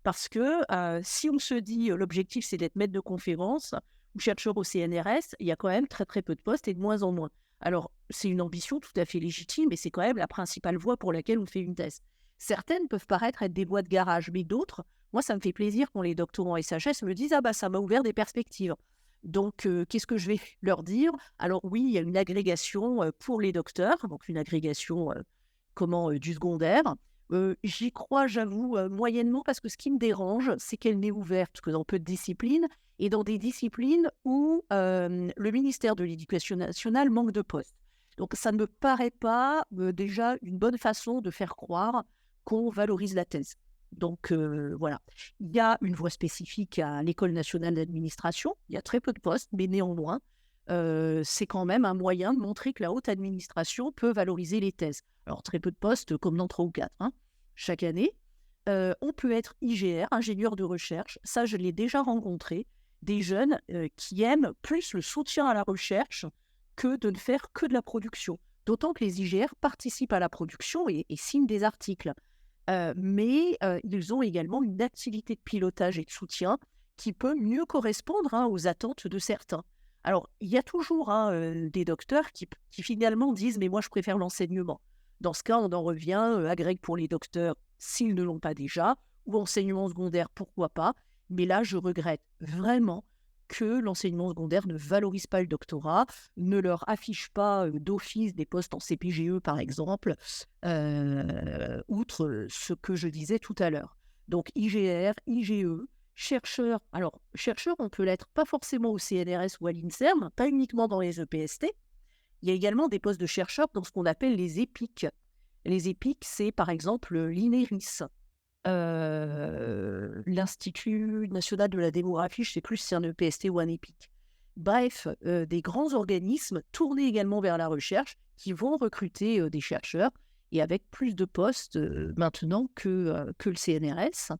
B: Parce que si on se dit l'objectif, c'est d'être maître de conférence ou chercheur au CNRS, il y a quand même très très peu de postes et de moins en moins. Alors, c'est une ambition tout à fait légitime et c'est quand même la principale voie pour laquelle on fait une thèse. Certaines peuvent paraître être des voies de garage, mais d'autres, moi, ça me fait plaisir quand les doctorants SHS me disent « Ah ça m'a ouvert des perspectives ». Donc, qu'est-ce que je vais leur dire? Alors oui, il y a une agrégation pour les docteurs, donc une agrégation du secondaire. J'y crois, j'avoue, moyennement, parce que ce qui me dérange, c'est qu'elle n'est ouverte que dans peu de disciplines, et dans des disciplines où le ministère de l'Éducation nationale manque de postes. Donc, ça ne me paraît pas déjà une bonne façon de faire croire qu'on valorise la thèse. Donc, voilà. Il y a une voie spécifique à l'École nationale d'administration. Il y a très peu de postes, mais néanmoins, c'est quand même un moyen de montrer que la haute administration peut valoriser les thèses. Alors, très peu de postes, comme dans 3 ou 4, chaque année. On peut être IGR, ingénieur de recherche. Ça, je l'ai déjà rencontré. Des jeunes qui aiment plus le soutien à la recherche que de ne faire que de la production. D'autant que les IGR participent à la production et signent des articles. Mais ils ont également une activité de pilotage et de soutien qui peut mieux correspondre aux attentes de certains. Alors, il y a toujours des docteurs qui finalement disent « mais moi, je préfère l'enseignement ». Dans ce cas, on en revient à Greg pour les docteurs, s'ils ne l'ont pas déjà, ou enseignement secondaire, pourquoi pas. Mais là, je regrette vraiment que l'enseignement secondaire ne valorise pas le doctorat, ne leur affiche pas d'office des postes en CPGE, par exemple, outre ce que je disais tout à l'heure. Donc, IGR, IGE, chercheur. Alors, chercheur, on peut l'être pas forcément au CNRS ou à l'INSERM, pas uniquement dans les EPST. Il y a également des postes de chercheurs dans ce qu'on appelle les EPIC. Les EPIC, c'est par exemple l'INERIS, l'Institut national de la démographie, je ne sais plus si c'est un EPST ou un EPIC. Bref, des grands organismes tournés également vers la recherche qui vont recruter des chercheurs et avec plus de postes maintenant que le CNRS.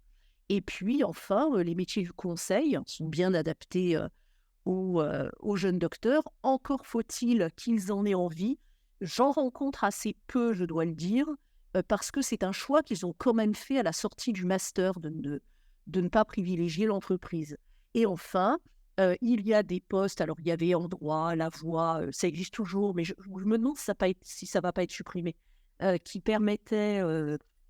B: Et puis enfin, les métiers du conseil sont bien adaptés aux jeunes docteurs. Encore faut-il qu'ils en aient envie. J'en rencontre assez peu, je dois le dire, parce que c'est un choix qu'ils ont quand même fait à la sortie du master de ne pas privilégier l'entreprise. Et enfin, il y a des postes, alors il y avait en droit, la voie, ça existe toujours, mais je me demande si ça ne va pas être supprimé, qui permettaient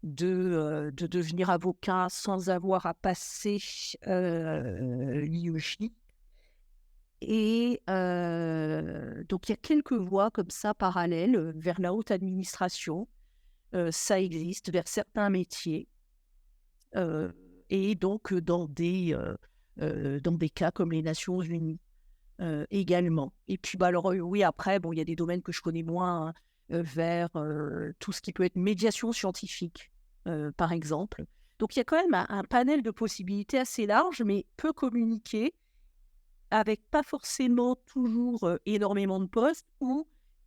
B: de devenir avocat sans avoir à passer l'IEJ. Et donc, il y a quelques voies comme ça parallèles vers la haute administration. Ça existe vers certains métiers. Et donc, dans des cas comme les Nations Unies également. Et puis, alors, oui, après, il y a des domaines que je connais moins vers tout ce qui peut être médiation scientifique, par exemple. Donc, il y a quand même un panel de possibilités assez large, mais peu communiqué, avec pas forcément toujours énormément de postes,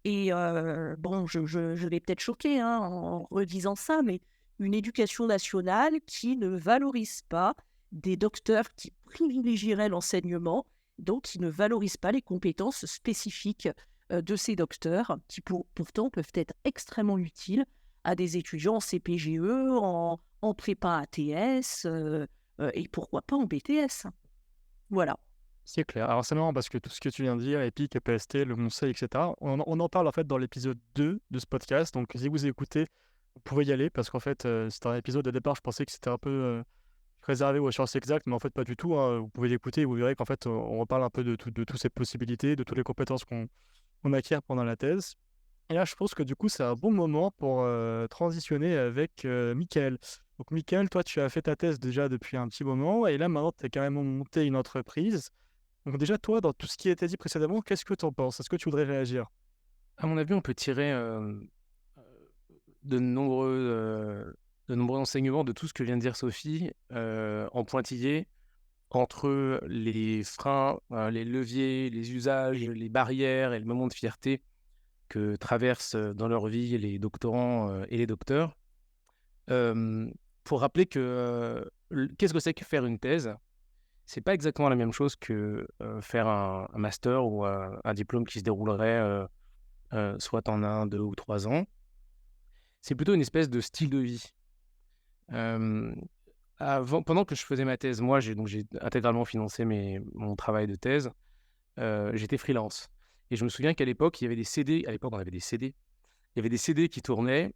B: je vais peut-être choquer en redisant ça, mais une éducation nationale qui ne valorise pas des docteurs qui privilégieraient l'enseignement, donc qui ne valorise pas les compétences spécifiques de ces docteurs, qui pourtant peuvent être extrêmement utiles à des étudiants en CPGE, en prépa ATS, et pourquoi pas en BTS. Voilà.
A: C'est clair. Alors, c'est marrant parce que tout ce que tu viens de dire, EPIC, EPST, le conseil, etc., on en parle en fait dans l'épisode 2 de ce podcast. Donc, si vous écoutez, vous pouvez y aller parce qu'en fait, c'était un épisode au départ, je pensais que c'était un peu réservé aux sciences exactes, mais en fait, pas du tout. Vous pouvez l'écouter et vous verrez qu'en fait, on reparle un peu de toutes ces possibilités, de toutes les compétences qu'on acquiert pendant la thèse. Et là, je pense que du coup, c'est un bon moment pour transitionner avec Mickaël. Donc, Mickaël, toi, tu as fait ta thèse déjà depuis un petit moment et là, maintenant, tu as carrément monté une entreprise. Donc déjà, toi, dans tout ce qui a été dit précédemment, qu'est-ce que tu en penses? Est-ce que tu voudrais réagir?
C: À mon avis, on peut tirer de nombreux enseignements de tout ce que vient de dire Sophie en pointillé entre les freins, les leviers, les usages, les barrières et le moment de fierté que traversent dans leur vie les doctorants et les docteurs. faut rappeler que qu'est-ce que c'est que faire une thèse? C'est pas exactement la même chose que faire un master ou un diplôme qui se déroulerait soit en 1, 2 ou 3 ans. C'est plutôt une espèce de style de vie. Hem, pendant que je faisais ma thèse, moi, j'ai intégralement financé mon travail de thèse. J'étais freelance et je me souviens qu'à l'époque, il y avait des CD. À l'époque, on avait des CD. Il y avait des CD qui tournaient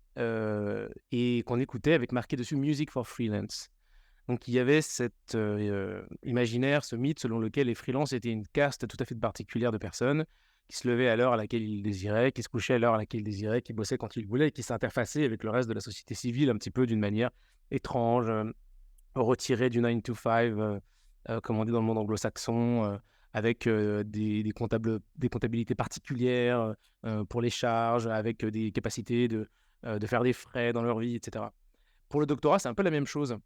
C: et qu'on écoutait avec marqué dessus «Music for freelance». Donc il y avait cet imaginaire, ce mythe selon lequel les freelances étaient une caste tout à fait particulière de personnes qui se levaient à l'heure à laquelle ils le désiraient, qui se couchaient à l'heure à laquelle ils le désiraient, qui bossaient quand ils voulaient et qui s'interfaçaient avec le reste de la société civile un petit peu d'une manière étrange, retirée du 9 to 5, comme on dit dans le monde anglo-saxon, avec des comptabilités particulières pour les charges, avec des capacités de faire des frais dans leur vie, etc. Pour le doctorat, c'est un peu la même chose.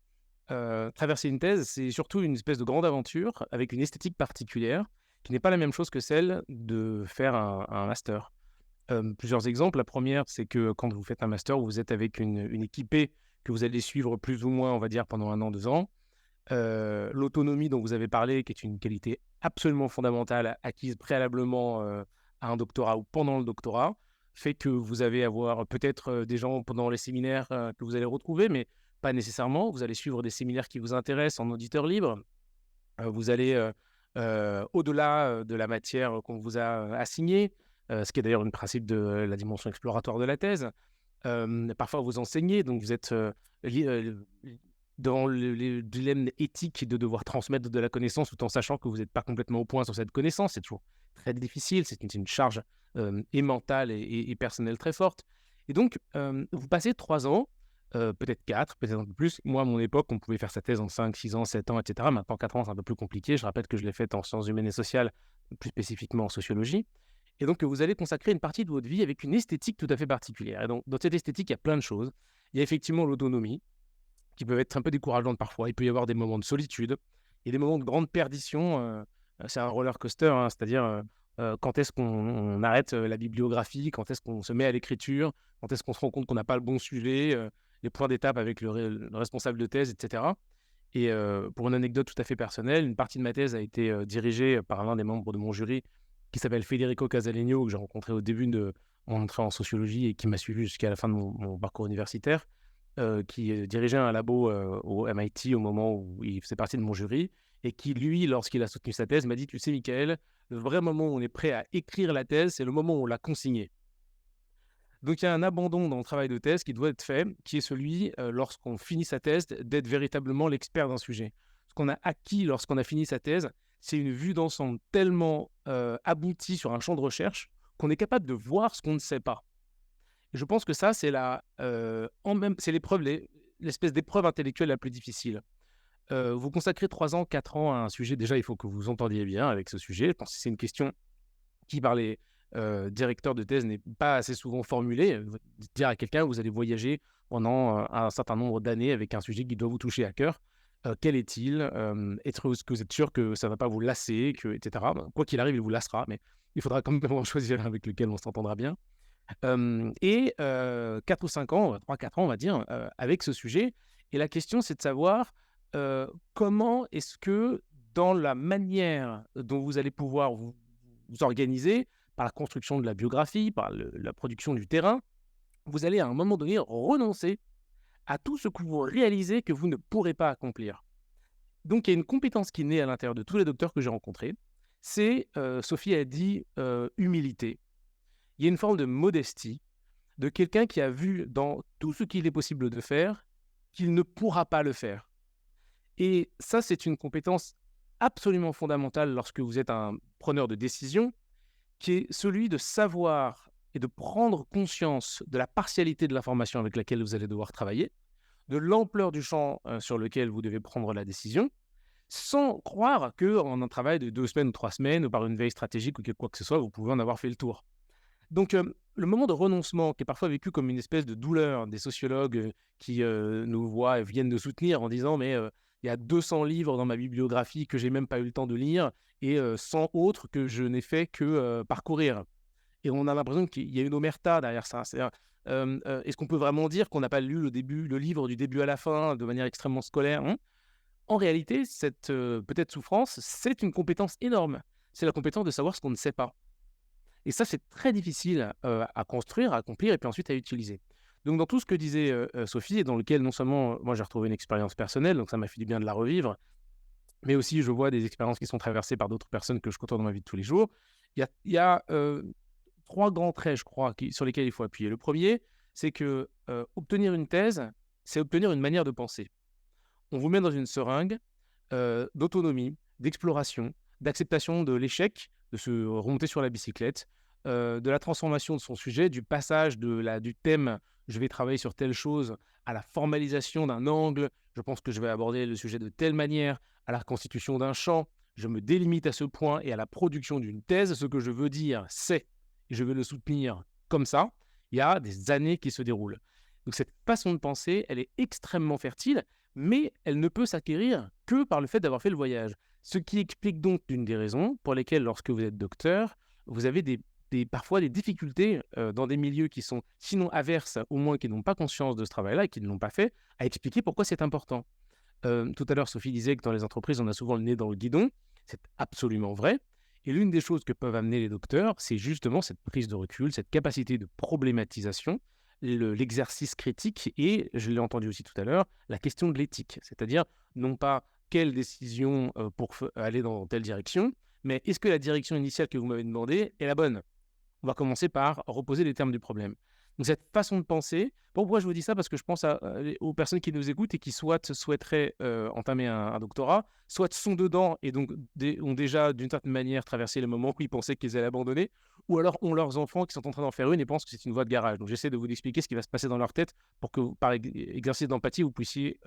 C: Traverser une thèse, c'est surtout une espèce de grande aventure avec une esthétique particulière qui n'est pas la même chose que celle de faire un master. Plusieurs exemples. La première, c'est que quand vous faites un master, vous êtes avec une équipée que vous allez suivre plus ou moins, on va dire, pendant 1 an, 2 ans. L'autonomie dont vous avez parlé, qui est une qualité absolument fondamentale acquise préalablement à un doctorat ou pendant le doctorat, fait que vous allez avoir peut-être des gens pendant les séminaires que vous allez retrouver, mais pas nécessairement. Vous allez suivre des séminaires qui vous intéressent en auditeur libre. Vous allez au-delà de la matière qu'on vous a assignée, ce qui est d'ailleurs un principe de la dimension exploratoire de la thèse. Parfois, vous enseignez, donc vous êtes dans le dilemme éthique de devoir transmettre de la connaissance tout en sachant que vous n'êtes pas complètement au point sur cette connaissance. C'est toujours très difficile, c'est une charge et mentale et personnelle très forte. Et donc, vous passez 3 ans, peut-être 4, peut-être un peu plus. Moi, à mon époque, on pouvait faire sa thèse en 5, 6 ans, 7 ans, etc. Maintenant, 4 ans, c'est un peu plus compliqué. Je rappelle que je l'ai faite en sciences humaines et sociales, plus spécifiquement en sociologie. Et donc, vous allez consacrer une partie de votre vie avec une esthétique tout à fait particulière. Et donc, dans cette esthétique, il y a plein de choses. Il y a effectivement l'autonomie, qui peuvent être un peu décourageantes parfois. Il peut y avoir des moments de solitude et des moments de grande perdition. C'est un roller coaster, hein, c'est-à-dire quand est-ce qu'on arrête la bibliographie, quand est-ce qu'on se met à l'écriture, quand est-ce qu'on se rend compte qu'on n'a pas le bon sujet, les points d'étape avec le responsable de thèse, etc. Et pour une anecdote tout à fait personnelle, une partie de ma thèse a été dirigée par l'un des membres de mon jury qui s'appelle Federico Casalegno, que j'ai rencontré au début de mon entrée en sociologie et qui m'a suivi jusqu'à la fin de mon parcours universitaire. Qui dirigeait un labo au MIT au moment où il faisait partie de mon jury et qui, lui, lorsqu'il a soutenu sa thèse, m'a dit « Tu sais, Michael, le vrai moment où on est prêt à écrire la thèse, c'est le moment où on l'a consignée. » Donc, il y a un abandon dans le travail de thèse qui doit être fait, qui est celui, lorsqu'on finit sa thèse, d'être véritablement l'expert d'un sujet. Ce qu'on a acquis lorsqu'on a fini sa thèse, c'est une vue d'ensemble tellement aboutie sur un champ de recherche qu'on est capable de voir ce qu'on ne sait pas. Et je pense que ça, c'est c'est l'espèce d'épreuve intellectuelle la plus difficile. Vous consacrez 3 ans, 4 ans à un sujet. Déjà, il faut que vous entendiez bien avec ce sujet. Je pense que c'est une question qui, par les directeurs de thèse, n'est pas assez souvent formulée. Dire à quelqu'un, vous allez voyager pendant un certain nombre d'années avec un sujet qui doit vous toucher à cœur. Quel est-il? Est-ce que vous êtes sûr que ça ne va pas vous lasser, etc. Quoi qu'il arrive, il vous lassera, mais il faudra quand même choisir avec lequel on s'entendra bien. 4 ou 5 ans, 3-4 ans, on va dire, avec ce sujet. Et la question, c'est de savoir comment est-ce que, dans la manière dont vous allez pouvoir vous organiser, par la construction de la biographie, par la production du terrain, vous allez à un moment donné renoncer à tout ce que vous réalisez que vous ne pourrez pas accomplir. Donc, il y a une compétence qui naît à l'intérieur de tous les docteurs que j'ai rencontrés. C'est, Sophie a dit, humilité. Il y a une forme de modestie de quelqu'un qui a vu dans tout ce qu'il est possible de faire qu'il ne pourra pas le faire. Et ça, c'est une compétence absolument fondamentale lorsque vous êtes un preneur de décision, qui est celui de savoir et de prendre conscience de la partialité de l'information avec laquelle vous allez devoir travailler, de l'ampleur du champ sur lequel vous devez prendre la décision, sans croire qu'en un travail de 2 semaines ou 3 semaines, ou par une veille stratégique ou quoi que ce soit, vous pouvez en avoir fait le tour. Donc, le moment de renoncement, qui est parfois vécu comme une espèce de douleur des sociologues qui nous voient et viennent nous soutenir en disant « mais il y a 200 livres dans ma bibliographie que j'ai même pas eu le temps de lire et 100 autres que je n'ai fait que parcourir ». Et on a l'impression qu'il y a une omerta derrière ça. C'est-à-dire, Est-ce qu'on peut vraiment dire qu'on n'a pas lu le livre du début à la fin de manière extrêmement scolaire, hein? En réalité, cette peut-être souffrance, c'est une compétence énorme. C'est la compétence de savoir ce qu'on ne sait pas. Et ça, c'est très difficile à construire, à accomplir et puis ensuite à utiliser. Donc, dans tout ce que disait Sophie, et dans lequel non seulement moi j'ai retrouvé une expérience personnelle, donc ça m'a fait du bien de la revivre, mais aussi je vois des expériences qui sont traversées par d'autres personnes que je côtoie dans ma vie de tous les jours. Il y a 3 grands traits, je crois, sur lesquels il faut appuyer. Le premier, c'est que obtenir une thèse, c'est obtenir une manière de penser. On vous met dans une seringue d'autonomie, d'exploration, d'acceptation de l'échec, de se remonter sur la bicyclette, de la transformation de son sujet, du passage du thème « je vais travailler sur telle chose » à la formalisation d'un angle, je pense que je vais aborder le sujet de telle manière, à la constitution d'un champ, je me délimite à ce point et à la production d'une thèse, ce que je veux dire c'est, et je vais le soutenir comme ça, il y a des années qui se déroulent. Donc cette façon de penser, elle est extrêmement fertile, mais elle ne peut s'acquérir que par le fait d'avoir fait le voyage. Ce qui explique donc l'une des raisons pour lesquelles, lorsque vous êtes docteur, vous avez parfois des difficultés dans des milieux qui sont sinon averses, au moins qui n'ont pas conscience de ce travail-là et qui ne l'ont pas fait, à expliquer pourquoi c'est important. Tout à l'heure, Sophie disait que dans les entreprises, on a souvent le nez dans le guidon. C'est absolument vrai. Et l'une des choses que peuvent amener les docteurs, c'est justement cette prise de recul, cette capacité de problématisation, l'exercice critique et, je l'ai entendu aussi tout à l'heure, la question de l'éthique. C'est-à-dire, non pas quelle décision pour aller dans telle direction, mais est-ce que la direction initiale que vous m'avez demandée est la bonne? On va commencer par reposer les termes du problème. Donc cette façon de penser, pourquoi je vous dis ça? Parce que je pense aux personnes qui nous écoutent et qui soit souhaiteraient entamer un doctorat, soit sont dedans et donc ont déjà d'une certaine manière traversé le moment où ils pensaient qu'ils allaient abandonner, ou alors ont leurs enfants qui sont en train d'en faire une et pensent que c'est une voie de garage. Donc j'essaie de vous expliquer ce qui va se passer dans leur tête pour que par exercice d'empathie, vous puissiez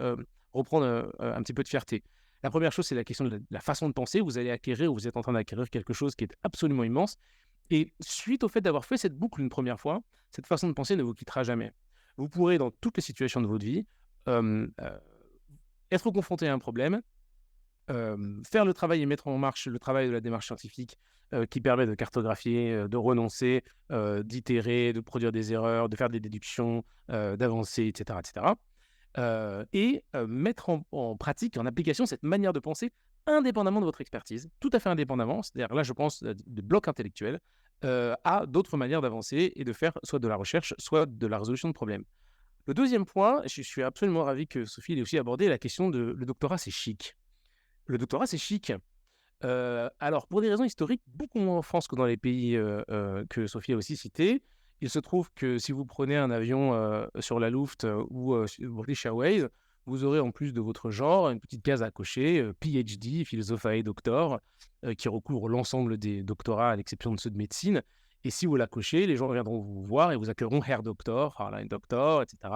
C: reprendre un petit peu de fierté. La première chose, c'est la question de la façon de penser. Vous allez acquérir ou vous êtes en train d'acquérir quelque chose qui est absolument immense. Et suite au fait d'avoir fait cette boucle une première fois, cette façon de penser ne vous quittera jamais. Vous pourrez, dans toutes les situations de votre vie, être confronté à un problème, faire le travail et mettre en marche le travail de la démarche scientifique qui permet de cartographier, de renoncer, d'itérer, de produire des erreurs, de faire des déductions, d'avancer, etc. etc. Et mettre en pratique, en application, cette manière de penser indépendamment de votre expertise, tout à fait indépendamment, c'est-à-dire là je pense de blocs intellectuels, à d'autres manières d'avancer et de faire soit de la recherche, soit de la résolution de problèmes. Le deuxième point, je suis absolument ravi que Sophie ait aussi abordé la question de le doctorat c'est chic. Le doctorat c'est chic. Alors pour des raisons historiques, beaucoup moins en France que dans les pays que Sophie a aussi cités. Il se trouve que si vous prenez un avion sur la Luft ou British Airways, vous aurez en plus de votre genre une petite case à cocher, PhD, Philosophiae Doctor, qui recouvre l'ensemble des doctorats à l'exception de ceux de médecine. Et si vous la cochez, les gens viendront vous voir et vous accueilleront Herr Doctor, Fräulein Doctor, etc.,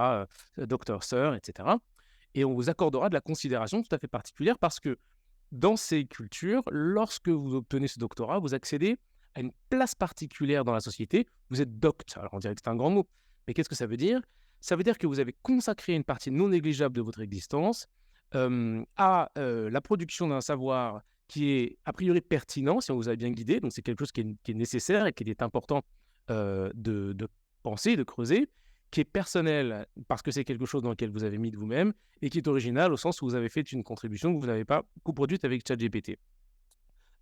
C: Docteur Sir, etc. Et on vous accordera de la considération tout à fait particulière parce que dans ces cultures, lorsque vous obtenez ce doctorat, vous accédez à une place particulière dans la société. Vous êtes docte. Alors on dirait que c'est un grand mot, mais qu'est-ce que ça veut dire? Ça veut dire que vous avez consacré une partie non négligeable de votre existence à la production d'un savoir qui est a priori pertinent si on vous a bien guidé. Donc c'est quelque chose qui est nécessaire et qui est important de penser, de creuser, qui est personnel parce que c'est quelque chose dans lequel vous avez mis de vous-même et qui est original au sens où vous avez fait une contribution que vous n'avez pas coproduite avec ChatGPT.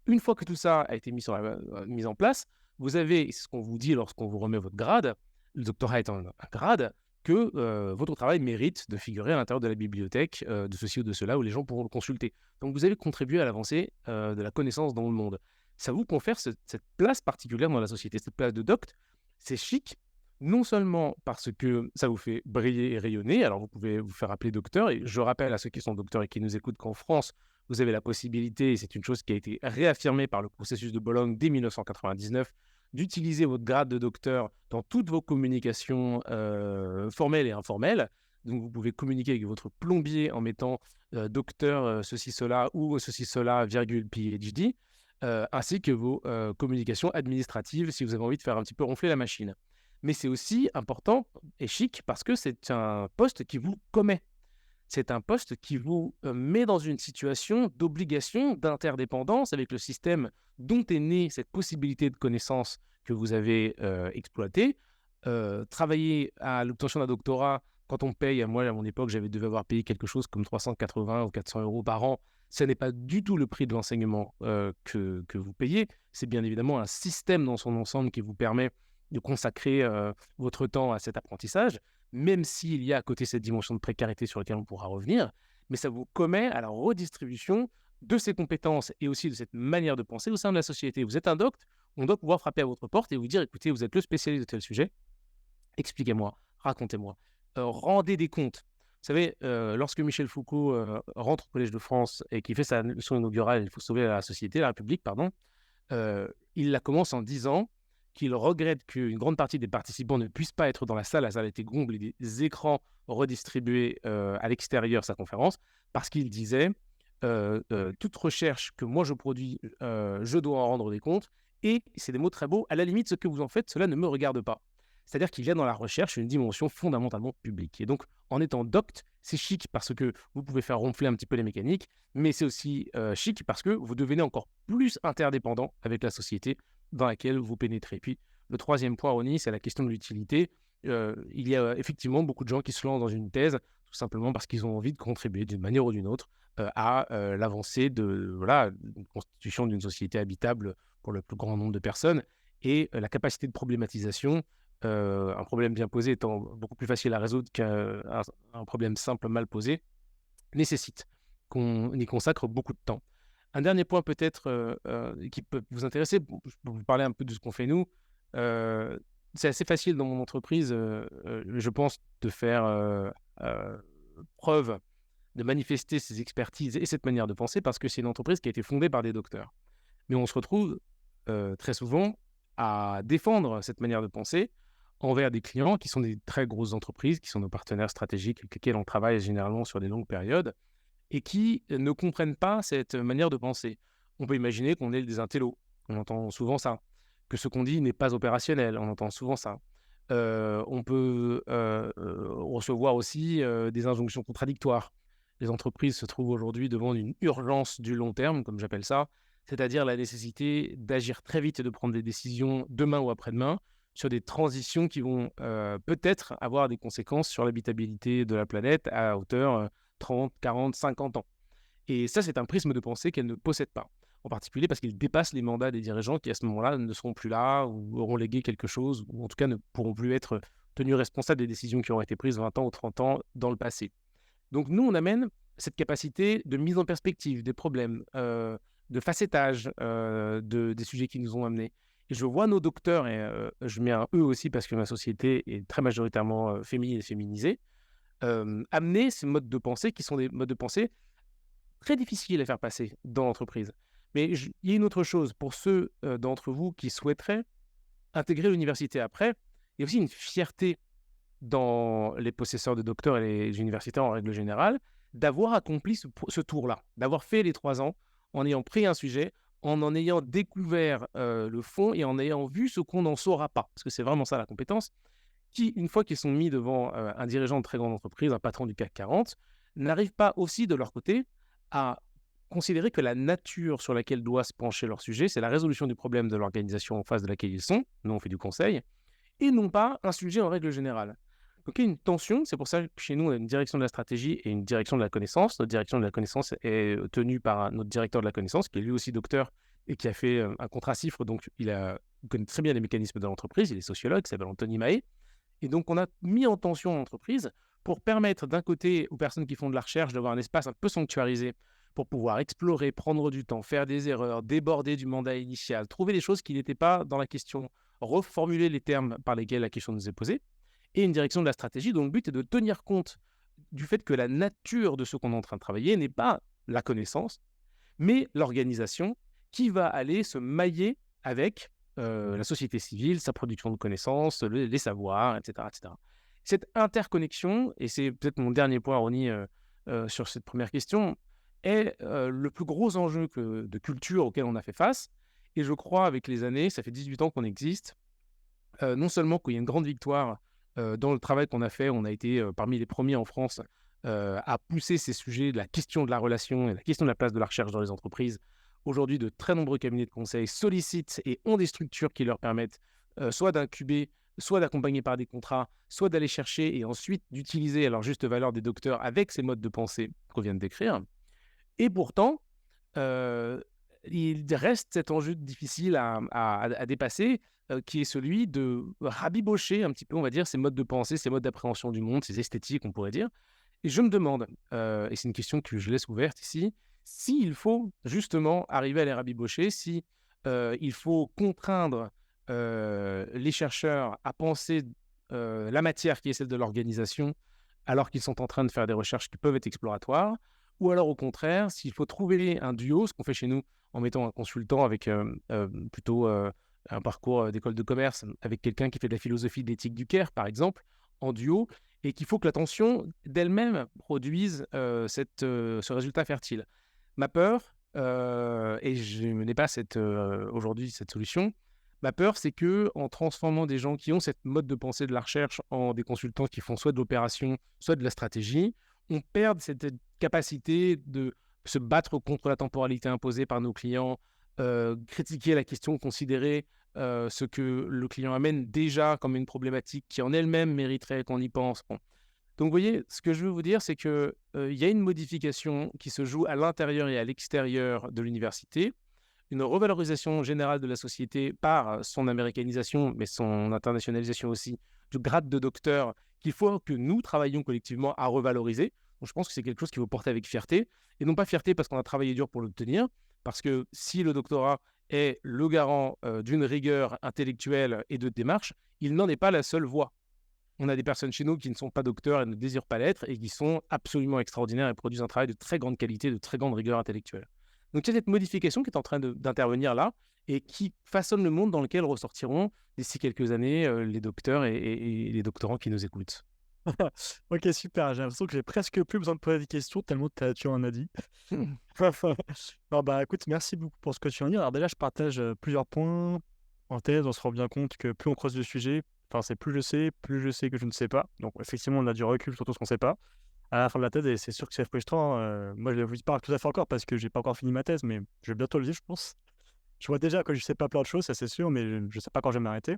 C: Une fois que tout ça a été mis en place, vous avez, c'est ce qu'on vous dit lorsqu'on vous remet votre grade, le doctorat étant un grade, que votre travail mérite de figurer à l'intérieur de la bibliothèque de ceci ou de cela où les gens pourront le consulter. Donc vous avez contribué à l'avancée de la connaissance dans le monde. Ça vous confère cette place particulière dans la société, cette place de docte. C'est chic, non seulement parce que ça vous fait briller et rayonner, alors vous pouvez vous faire appeler docteur, et je rappelle à ceux qui sont docteurs et qui nous écoutent qu'en France, vous avez la possibilité, et c'est une chose qui a été réaffirmée par le processus de Bologne dès 1999, d'utiliser votre grade de docteur dans toutes vos communications formelles et informelles. Donc, vous pouvez communiquer avec votre plombier en mettant docteur ceci, cela ou ceci, cela, virgule, PhD, ainsi que vos communications administratives si vous avez envie de faire un petit peu ronfler la machine. Mais c'est aussi important et chic parce que c'est un poste qui vous commet. C'est un poste qui vous met dans une situation d'obligation, d'interdépendance avec le système dont est née cette possibilité de connaissance que vous avez exploitée, travailler à l'obtention d'un doctorat, quand on paye, moi à mon époque, devais avoir payé quelque chose comme 380 ou 400 euros par an. Ce n'est pas du tout le prix de l'enseignement que vous payez. C'est bien évidemment un système dans son ensemble qui vous permet de consacrer votre temps à cet apprentissage, même s'il y a à côté cette dimension de précarité sur laquelle on pourra revenir, mais ça vous commet à la redistribution de ces compétences et aussi de cette manière de penser au sein de la société. Vous êtes un docte, on doit pouvoir frapper à votre porte et vous dire, écoutez, vous êtes le spécialiste de tel sujet, expliquez-moi, racontez-moi, rendez des comptes. Vous savez, lorsque Michel Foucault rentre au Collège de France et qu'il fait sa leçon inaugurale, il faut sauver la société, la République, pardon, il la commence en disant qu'il regrette qu'une grande partie des participants ne puissent pas être dans la salle a été comble et des écrans redistribués à l'extérieur de sa conférence, parce qu'il disait toute recherche que moi je produis, je dois en rendre des comptes, et c'est des mots très beaux, à la limite, ce que vous en faites, cela ne me regarde pas. C'est-à-dire qu'il y a dans la recherche une dimension fondamentalement publique. Et donc, en étant docte, c'est chic parce que vous pouvez faire ronfler un petit peu les mécaniques, mais c'est aussi chic parce que vous devenez encore plus interdépendant avec la société dans laquelle vous pénétrez. Puis, le troisième point, Ronnie, c'est la question de l'utilité. Il y a effectivement beaucoup de gens qui se lancent dans une thèse tout simplement parce qu'ils ont envie de contribuer d'une manière ou d'une autre à l'avancée de la constitution d'une société habitable pour le plus grand nombre de personnes et la capacité de problématisation. Un problème bien posé étant beaucoup plus facile à résoudre qu'un problème simple mal posé, nécessite qu'on y consacre beaucoup de temps. Un dernier point peut-être qui peut vous intéresser, je peux vous parler un peu de ce qu'on fait nous. C'est assez facile dans mon entreprise, je pense, de faire preuve, de manifester ses expertises et cette manière de penser parce que c'est une entreprise qui a été fondée par des docteurs. Mais on se retrouve très souvent à défendre cette manière de penser envers des clients qui sont des très grosses entreprises, qui sont nos partenaires stratégiques avec lesquels on travaille généralement sur des longues périodes et qui ne comprennent pas cette manière de penser. On peut imaginer qu'on est des intellos, on entend souvent ça, que ce qu'on dit n'est pas opérationnel, on entend souvent ça. On peut recevoir aussi des injonctions contradictoires. Les entreprises se trouvent aujourd'hui devant une urgence du long terme, comme j'appelle ça, c'est-à-dire la nécessité d'agir très vite et de prendre des décisions demain ou après-demain sur des transitions qui vont peut-être avoir des conséquences sur l'habitabilité de la planète à hauteur 30, 40, 50 ans. Et ça, c'est un prisme de pensée qu'elle ne possède pas, en particulier parce qu'il dépasse les mandats des dirigeants qui, à ce moment-là, ne seront plus là ou auront légué quelque chose, ou en tout cas ne pourront plus être tenus responsables des décisions qui auront été prises 20 ans ou 30 ans dans le passé. Donc nous, on amène cette capacité de mise en perspective des problèmes, de facettage des sujets qui nous ont amenés. Et je vois nos docteurs, et je mets un « eux » aussi parce que ma société est très majoritairement féminine et féminisée, amener ces modes de pensée qui sont des modes de pensée très difficiles à faire passer dans l'entreprise. Mais il y a une autre chose, pour ceux d'entre vous qui souhaiteraient intégrer l'université après, il y a aussi une fierté dans les possesseurs de docteurs et les universitaires en règle générale, d'avoir accompli ce tour-là, d'avoir fait les 3 ans en ayant pris un sujet, en ayant découvert le fond et en ayant vu ce qu'on n'en saura pas. Parce que c'est vraiment ça la compétence, qui, une fois qu'ils sont mis devant un dirigeant de très grande entreprise, un patron du CAC 40, n'arrivent pas aussi de leur côté à considérer que la nature sur laquelle doit se pencher leur sujet, c'est la résolution du problème de l'organisation en face de laquelle ils sont, nous on fait du conseil, et non pas un sujet en règle générale. Donc il y a une tension, c'est pour ça que chez nous, on a une direction de la stratégie et une direction de la connaissance. Notre direction de la connaissance est tenue par notre directeur de la connaissance, qui est lui aussi docteur et qui a fait un contrat CIFRE, donc il connaît très bien les mécanismes de l'entreprise, il est sociologue, il s'appelle Anthony Mahé. Et donc on a mis en tension l'entreprise pour permettre d'un côté aux personnes qui font de la recherche d'avoir un espace un peu sanctuarisé pour pouvoir explorer, prendre du temps, faire des erreurs, déborder du mandat initial, trouver des choses qui n'étaient pas dans la question, reformuler les termes par lesquels la question nous est posée, et une direction de la stratégie dont le but est de tenir compte du fait que la nature de ce qu'on est en train de travailler n'est pas la connaissance, mais l'organisation qui va aller se mailler avec la société civile, sa production de connaissances, les savoirs, etc., etc. Cette interconnexion, et c'est peut-être mon dernier point, Ronnie, sur cette première question, est le plus gros enjeu de culture auquel on a fait face. Et je crois, avec les années, ça fait 18 ans qu'on existe, non seulement qu'il y a une grande victoire dans le travail qu'on a fait, on a été parmi les premiers en France à pousser ces sujets de la question de la relation et la question de la place de la recherche dans les entreprises. Aujourd'hui, de très nombreux cabinets de conseil sollicitent et ont des structures qui leur permettent soit d'incuber soit d'accompagner par des contrats, soit d'aller chercher et ensuite d'utiliser à leur juste valeur des docteurs avec ces modes de pensée qu'on vient de décrire. Et pourtant, il reste cet enjeu difficile à dépasser, qui est celui de rabibocher un petit peu, on va dire, ces modes de pensée, ces modes d'appréhension du monde, ces esthétiques, on pourrait dire. Et je me demande, et c'est une question que je laisse ouverte ici, s'il faut justement arriver à les rabibocher, si il faut contraindre les chercheurs à penser la matière qui est celle de l'organisation, alors qu'ils sont en train de faire des recherches qui peuvent être exploratoires, ou alors au contraire, s'il faut trouver un duo, ce qu'on fait chez nous en mettant un consultant avec plutôt un parcours d'école de commerce, avec quelqu'un qui fait de la philosophie de l'éthique du care, par exemple, en duo, et qu'il faut que l'attention d'elle-même produise ce résultat fertile. Ma peur, et je n'ai pas aujourd'hui cette solution, ma peur, c'est que en transformant des gens qui ont cette mode de pensée de la recherche en des consultants qui font soit de l'opération, soit de la stratégie, on perd cette capacité de se battre contre la temporalité imposée par nos clients, critiquer la question, considérer ce que le client amène déjà comme une problématique qui en elle-même mériterait qu'on y pense. Bon. Donc, vous voyez, ce que je veux vous dire, c'est qu'il y a une modification qui se joue à l'intérieur et à l'extérieur de l'université, une revalorisation générale de la société par son américanisation, mais son internationalisation aussi, du grade de docteur qu'il faut que nous travaillions collectivement à revaloriser. Donc, je pense que c'est quelque chose qu'il faut porter avec fierté, et non pas fierté parce qu'on a travaillé dur pour l'obtenir, parce que si le doctorat est le garant d'une rigueur intellectuelle et de démarche, il n'en est pas la seule voie. On a des personnes chez nous qui ne sont pas docteurs et ne désirent pas l'être et qui sont absolument extraordinaires et produisent un travail de très grande qualité, de très grande rigueur intellectuelle. Donc il y a cette modification qui est en train d'intervenir là et qui façonne le monde dans lequel ressortiront d'ici quelques années les docteurs et les doctorants qui nous écoutent.
A: Ok, super. J'ai l'impression que j'ai presque plus besoin de poser des questions tellement tu en as dit. Non, bah écoute, merci beaucoup pour ce que tu viens de dire. Alors déjà, je partage plusieurs points. En thèse, on se rend bien compte que plus on creuse le sujet, enfin, c'est plus je sais que je ne sais pas. Donc effectivement, on a du recul sur tout ce qu'on ne sait pas. À la fin de la thèse, et c'est sûr que c'est frustrant. Moi, je ne vous parle tout à fait encore parce que j'ai pas encore fini ma thèse, mais je vais bientôt le vivre, je pense. Je vois déjà que je sais pas plein de choses, ça c'est sûr, mais je ne sais pas quand je vais m'arrêter.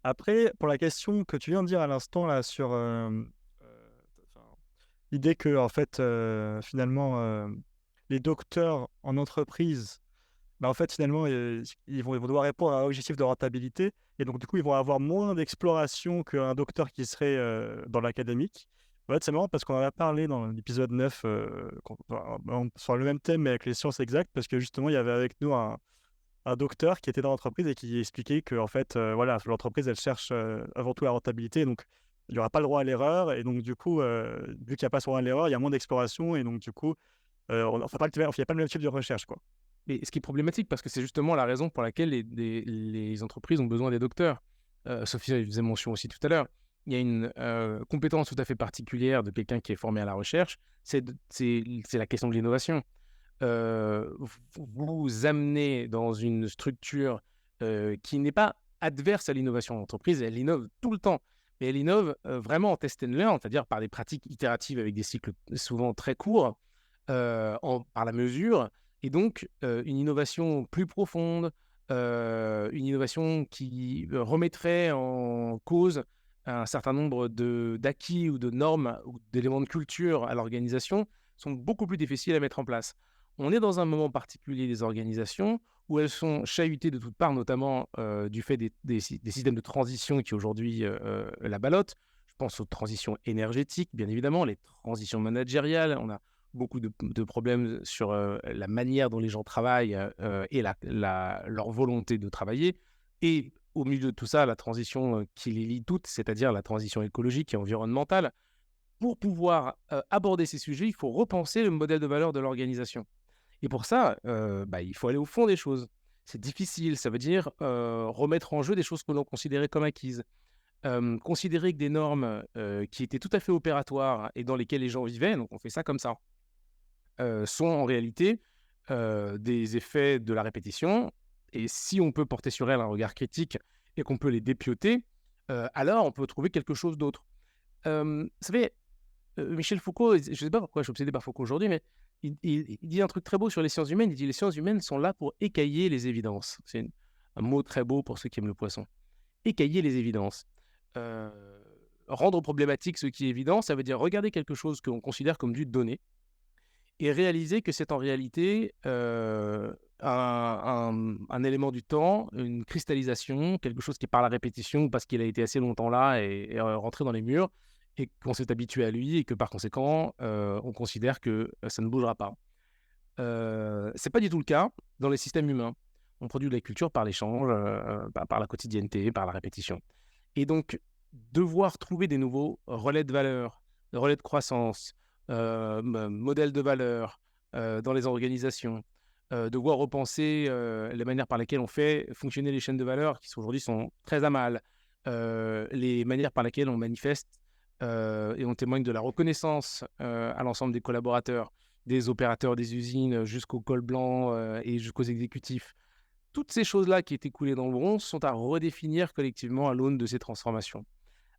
A: Après, pour la question que tu viens de dire à l'instant là sur enfin, l'idée que en fait finalement les docteurs en entreprise, bah, en fait finalement ils vont devoir répondre à un objectif de rentabilité et donc du coup ils vont avoir moins d'exploration qu'un docteur qui serait dans l'académique. En fait, c'est marrant parce qu'on en a parlé dans l'épisode 9 sur le même thème mais avec les sciences exactes parce que justement il y avait avec nous un docteur qui était dans l'entreprise et qui expliquait que en fait, voilà, l'entreprise, elle cherche avant tout la rentabilité. Donc, il n'y aura pas le droit à l'erreur. Et donc, du coup, vu qu'il n'y a pas ce droit à l'erreur, il y a moins d'exploration. Et donc, du coup, on ne fait pas il y a pas le même type de recherche, quoi.
C: Mais ce qui est problématique, parce que c'est justement la raison pour laquelle les entreprises ont besoin des docteurs. Sophie faisait mention aussi tout à l'heure. Il y a une compétence tout à fait particulière de quelqu'un qui est formé à la recherche, c'est la question de l'innovation. Vous amenez dans une structure qui n'est pas adverse à l'innovation d'entreprise, elle innove tout le temps, mais elle innove vraiment en test and learn, c'est-à-dire par des pratiques itératives avec des cycles souvent très courts, par la mesure, et donc une innovation plus profonde, une innovation qui remettrait en cause un certain nombre d'acquis ou de normes ou d'éléments de culture à l'organisation sont beaucoup plus difficiles à mettre en place. On est dans un moment particulier des organisations où elles sont chahutées de toutes parts, notamment du fait des systèmes de transition qui aujourd'hui la ballottent. Je pense aux transitions énergétiques, bien évidemment, les transitions managériales. On a beaucoup de problèmes sur la manière dont les gens travaillent et leur volonté de travailler. Et au milieu de tout ça, la transition qui les lie toutes, c'est-à-dire la transition écologique et environnementale. Pour pouvoir aborder ces sujets, il faut repenser le modèle de valeur de l'organisation. Et pour ça, il faut aller au fond des choses. C'est difficile, ça veut dire remettre en jeu des choses que l'on considérait comme acquises. Considérer que des normes qui étaient tout à fait opératoires et dans lesquelles les gens vivaient, donc on fait ça comme ça, sont en réalité des effets de la répétition. Et si on peut porter sur elles un regard critique et qu'on peut les dépioter, alors on peut trouver quelque chose d'autre. Vous savez, Michel Foucault, je ne sais pas pourquoi je suis obsédé par Foucault aujourd'hui, mais il dit un truc très beau sur les sciences humaines. Il dit les sciences humaines sont là pour écailler les évidences. C'est un mot très beau pour ceux qui aiment le poisson. écailler les évidences. Rendre problématique ce qui est évident, ça veut dire regarder quelque chose que l'on considère comme du donné et réaliser que c'est en réalité un élément du temps, une cristallisation, quelque chose qui est par la répétition parce qu'il a été assez longtemps là et rentré dans les murs et qu'on s'est habitué à lui et que par conséquent, on considère que ça ne bougera pas. C'est pas du tout le cas dans les systèmes humains. On produit de la culture par l'échange, par la quotidienneté, par la répétition. Et donc, devoir trouver des nouveaux relais de valeur, relais de croissance, modèles de valeur dans les organisations, devoir repenser les manières par lesquelles on fait fonctionner les chaînes de valeur qui aujourd'hui sont très à mal, les manières par lesquelles on manifeste et on témoigne de la reconnaissance à l'ensemble des collaborateurs, des opérateurs des usines jusqu'au col blanc et jusqu'aux exécutifs. Toutes ces choses-là qui étaient coulées dans le bronze sont à redéfinir collectivement à l'aune de ces transformations.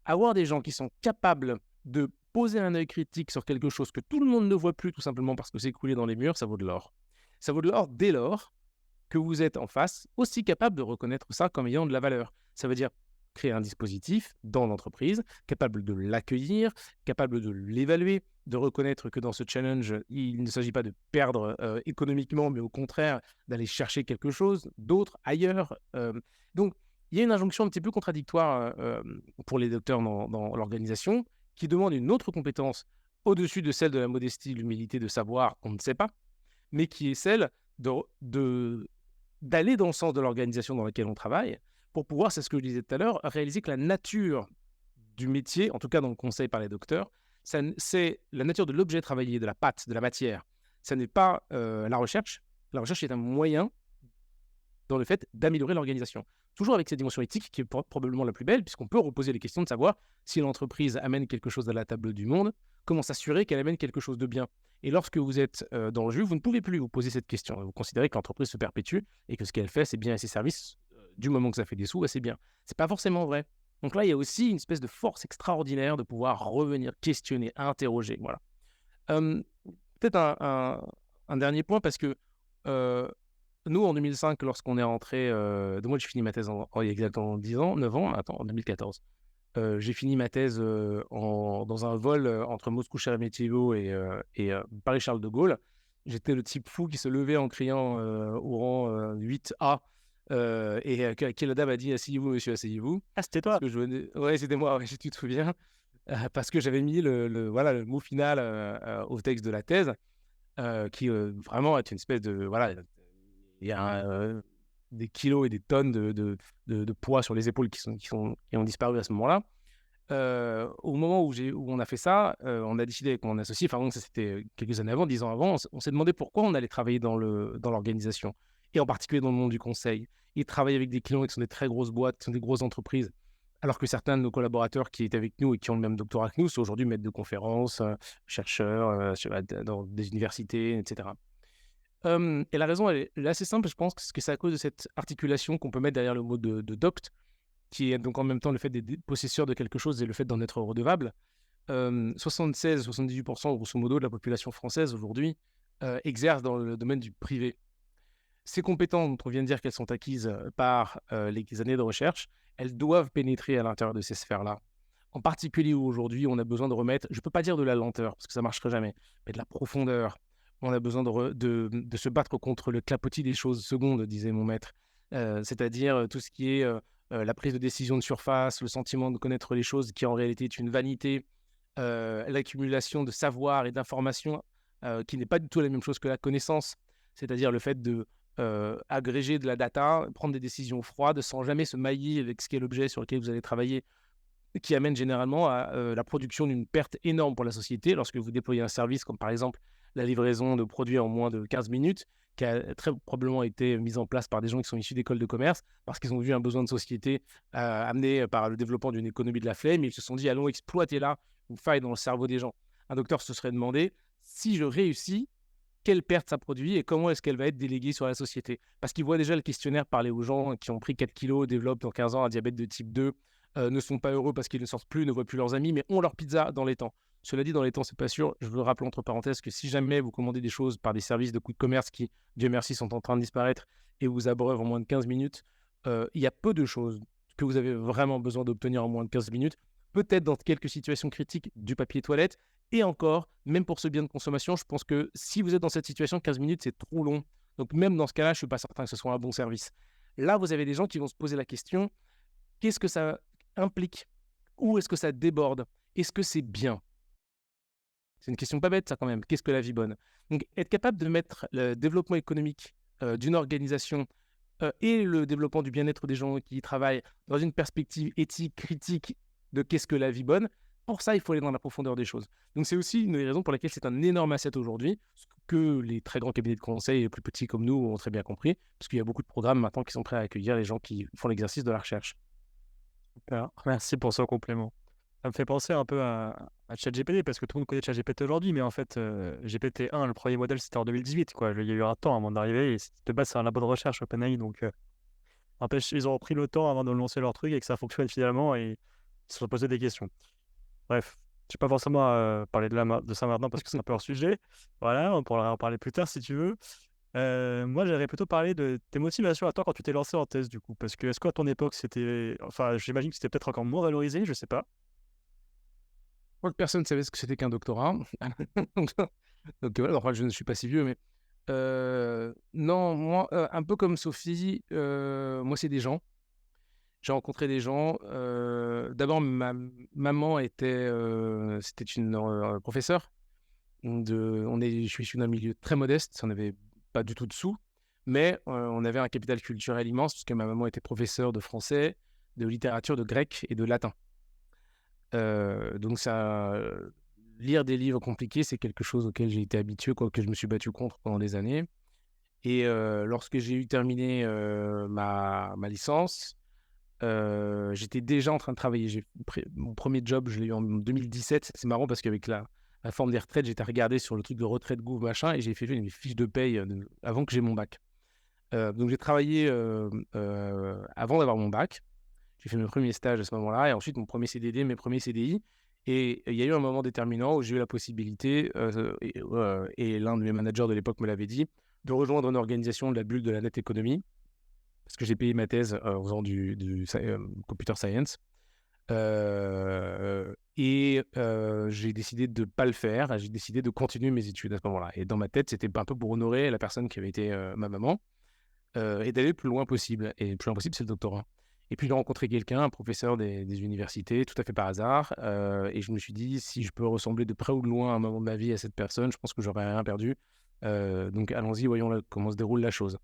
C: Avoir des gens qui sont capables de poser un œil critique sur quelque chose que tout le monde ne voit plus tout simplement parce que c'est coulé dans les murs, ça vaut de l'or. Ça vaut de l'or dès lors que vous êtes en face aussi capable de reconnaître ça comme ayant de la valeur. Ça veut dire créer un dispositif dans l'entreprise, capable de l'accueillir, capable de l'évaluer, de reconnaître que dans ce challenge, il ne s'agit pas de perdre économiquement, mais au contraire d'aller chercher quelque chose d'autre ailleurs. Donc, il y a une injonction un petit peu contradictoire pour les docteurs dans l'organisation qui demande une autre compétence au-dessus de celle de la modestie, l'humilité de savoir qu'on ne sait pas, mais qui est celle d'aller dans le sens de l'organisation dans laquelle on travaille pour pouvoir, c'est ce que je disais tout à l'heure, réaliser que la nature du métier, en tout cas dans le conseil par les docteurs, c'est la nature de l'objet travaillé, de la pâte, de la matière. Ça n'est pas la recherche. La recherche est un moyen dans le fait d'améliorer l'organisation. Toujours avec cette dimension éthique qui est probablement la plus belle, puisqu'on peut reposer les questions de savoir si l'entreprise amène quelque chose à la table du monde, comment s'assurer qu'elle amène quelque chose de bien. Et lorsque vous êtes dans le jus, vous ne pouvez plus vous poser cette question. Vous considérez que l'entreprise se perpétue et que ce qu'elle fait, c'est bien et ses services, du moment que ça fait des sous, c'est bien. C'est pas forcément vrai. Donc là, il y a aussi une espèce de force extraordinaire de pouvoir revenir questionner, interroger. Voilà. Peut-être un dernier point, parce que nous, en 2005, lorsqu'on est rentré, moi, j'ai fini ma thèse il y a exactement 9 ans, en 2014. J'ai fini ma thèse dans un vol entre Moscou Sheremetyevo et Paris-Charles de Gaulle. J'étais le type fou qui se levait en criant au rang 8A et à qui la dame a dit « Asseyez-vous, monsieur, asseyez-vous ».
A: Ah, c'était toi.
C: Ouais, c'était moi, ouais, tu te souviens. Parce que j'avais mis le mot final au texte de la thèse, qui vraiment est une espèce de... Voilà, il y a des kilos et des tonnes de poids sur les épaules qui ont disparu à ce moment-là. Au moment où on a fait ça, on a décidé avec mon associé, enfin ça c'était quelques années avant, 10 ans avant, on s'est demandé pourquoi on allait travailler dans l'organisation, et en particulier dans le monde du conseil, et travailler avec des clients qui sont des très grosses boîtes, qui sont des grosses entreprises, alors que certains de nos collaborateurs qui étaient avec nous et qui ont le même doctorat que nous sont aujourd'hui maîtres de conférences, chercheurs dans des universités, etc. Et la raison, elle est assez simple, je pense, que c'est à cause de cette articulation qu'on peut mettre derrière le mot de docte, qui est donc en même temps le fait d'être possesseur de quelque chose et le fait d'en être redevable. 76-78% grosso modo de la population française aujourd'hui exerce dans le domaine du privé. Ces compétences dont on vient de dire qu'elles sont acquises par les années de recherche, elles doivent pénétrer à l'intérieur de ces sphères-là. En particulier où aujourd'hui on a besoin de remettre, je ne peux pas dire de la lenteur, parce que ça ne marcherait jamais, mais de la profondeur. On a besoin de se battre contre le clapotis des choses secondes, disait mon maître. C'est-à-dire tout ce qui est la prise de décision de surface, le sentiment de connaître les choses qui en réalité est une vanité, l'accumulation de savoir et d'informations qui n'est pas du tout la même chose que la connaissance, c'est-à-dire le fait de agréger de la data, prendre des décisions froides sans jamais se mailler avec ce qui est l'objet sur lequel vous allez travailler, qui amène généralement à la production d'une perte énorme pour la société lorsque vous déployez un service comme par exemple la livraison de produits en moins de 15 minutes, qui a très probablement été mise en place par des gens qui sont issus d'écoles de commerce, parce qu'ils ont vu un besoin de société amené par le développement d'une économie de la flemme, et ils se sont dit, allons exploiter là une faille dans le cerveau des gens. Un docteur se serait demandé, si je réussis, quelle perte ça produit et comment est-ce qu'elle va être déléguée sur la société. Parce qu'il voit déjà le questionnaire parler aux gens qui ont pris 4 kilos, développent dans 15 ans un diabète de type 2, ne sont pas heureux parce qu'ils ne sortent plus, ne voient plus leurs amis, mais ont leur pizza dans les temps. Cela dit, dans les temps, c'est pas sûr. Je veux rappeler entre parenthèses que si jamais vous commandez des choses par des services de coûts de commerce qui, Dieu merci, sont en train de disparaître et vous abreuvent en moins de 15 minutes, il y a peu de choses que vous avez vraiment besoin d'obtenir en moins de 15 minutes. Peut-être dans quelques situations critiques, du papier toilette. Et encore, même pour ce bien de consommation, je pense que si vous êtes dans cette situation, 15 minutes, c'est trop long. Donc même dans ce cas-là, je ne suis pas certain que ce soit un bon service. Là, vous avez des gens qui vont se poser la question, qu'est-ce que ça implique? Où est-ce que ça déborde? Est-ce que c'est bien? C'est une question pas bête, ça, quand même. Qu'est-ce que la vie bonne? Donc, être capable de mettre le développement économique d'une organisation et le développement du bien-être des gens qui y travaillent dans une perspective éthique, critique de qu'est-ce que la vie bonne, pour ça, il faut aller dans la profondeur des choses. Donc, c'est aussi une des raisons pour lesquelles c'est un énorme asset aujourd'hui, ce que les très grands cabinets de conseil, les plus petits comme nous, ont très bien compris, parce qu'il y a beaucoup de programmes maintenant qui sont prêts à accueillir les gens qui font l'exercice de la recherche.
A: Super. Merci pour ce complément. Ça me fait penser un peu à ChatGPT, parce que tout le monde connaît ChatGPT aujourd'hui, mais en fait, GPT-1, le premier modèle, c'était en 2018, quoi. Il y a eu un temps avant d'arriver, et de base, c'est un labo de recherche OpenAI, donc n'empêche, ils ont pris le temps avant de lancer leur truc et que ça fonctionne finalement, et ils se sont posé des questions. Bref, je ne vais pas forcément parler de ça maintenant parce que c'est un peu hors sujet. Voilà, on pourra en parler plus tard si tu veux. Moi, j'aimerais plutôt parler de tes motivations à toi quand tu t'es lancé en thèse, du coup. Parce que est-ce qu'à ton époque, c'était. Enfin, j'imagine que c'était peut-être encore moins valorisé, je sais pas.
C: Je crois que personne ne savait ce que c'était qu'un doctorat. donc voilà, enfin, je ne suis pas si vieux, mais non, moi, un peu comme Sophie, moi, c'est des gens. J'ai rencontré des gens. D'abord, ma maman c'était une professeure. Je suis issu d'un milieu très modeste, on n'avait pas du tout de sous, mais on avait un capital culturel immense, puisque ma maman était professeure de français, de littérature, de grec et de latin. Donc lire des livres compliqués, c'est quelque chose auquel j'ai été habitué, que je me suis battu contre pendant des années. Et lorsque j'ai eu terminé ma licence, j'étais déjà en train de travailler. Mon premier job, je l'ai eu en 2017. C'est marrant parce qu'avec la forme des retraites, j'étais regardé sur le truc de retraite Gouv, machin, et j'ai fait mes fiches de paye avant que j'ai mon bac. Donc j'ai travaillé avant d'avoir mon bac. J'ai fait mes premiers stages à ce moment-là, et ensuite mon premier CDD, mes premiers CDI. Et il y a eu un moment déterminant où j'ai eu la possibilité, et l'un de mes managers de l'époque me l'avait dit, de rejoindre une organisation de la bulle de la net économie, parce que j'ai payé ma thèse en faisant du computer science. J'ai décidé de ne pas le faire. J'ai décidé de continuer mes études à ce moment-là. Et dans ma tête, c'était un peu pour honorer la personne qui avait été ma maman, et d'aller le plus loin possible. Et le plus loin possible, c'est le doctorat. Et puis, j'ai rencontré quelqu'un, un professeur des universités, tout à fait par hasard. Et je me suis dit, si je peux ressembler de près ou de loin à un moment de ma vie à cette personne, je pense que j'aurais rien perdu. Donc, allons-y, voyons comment se déroule la chose.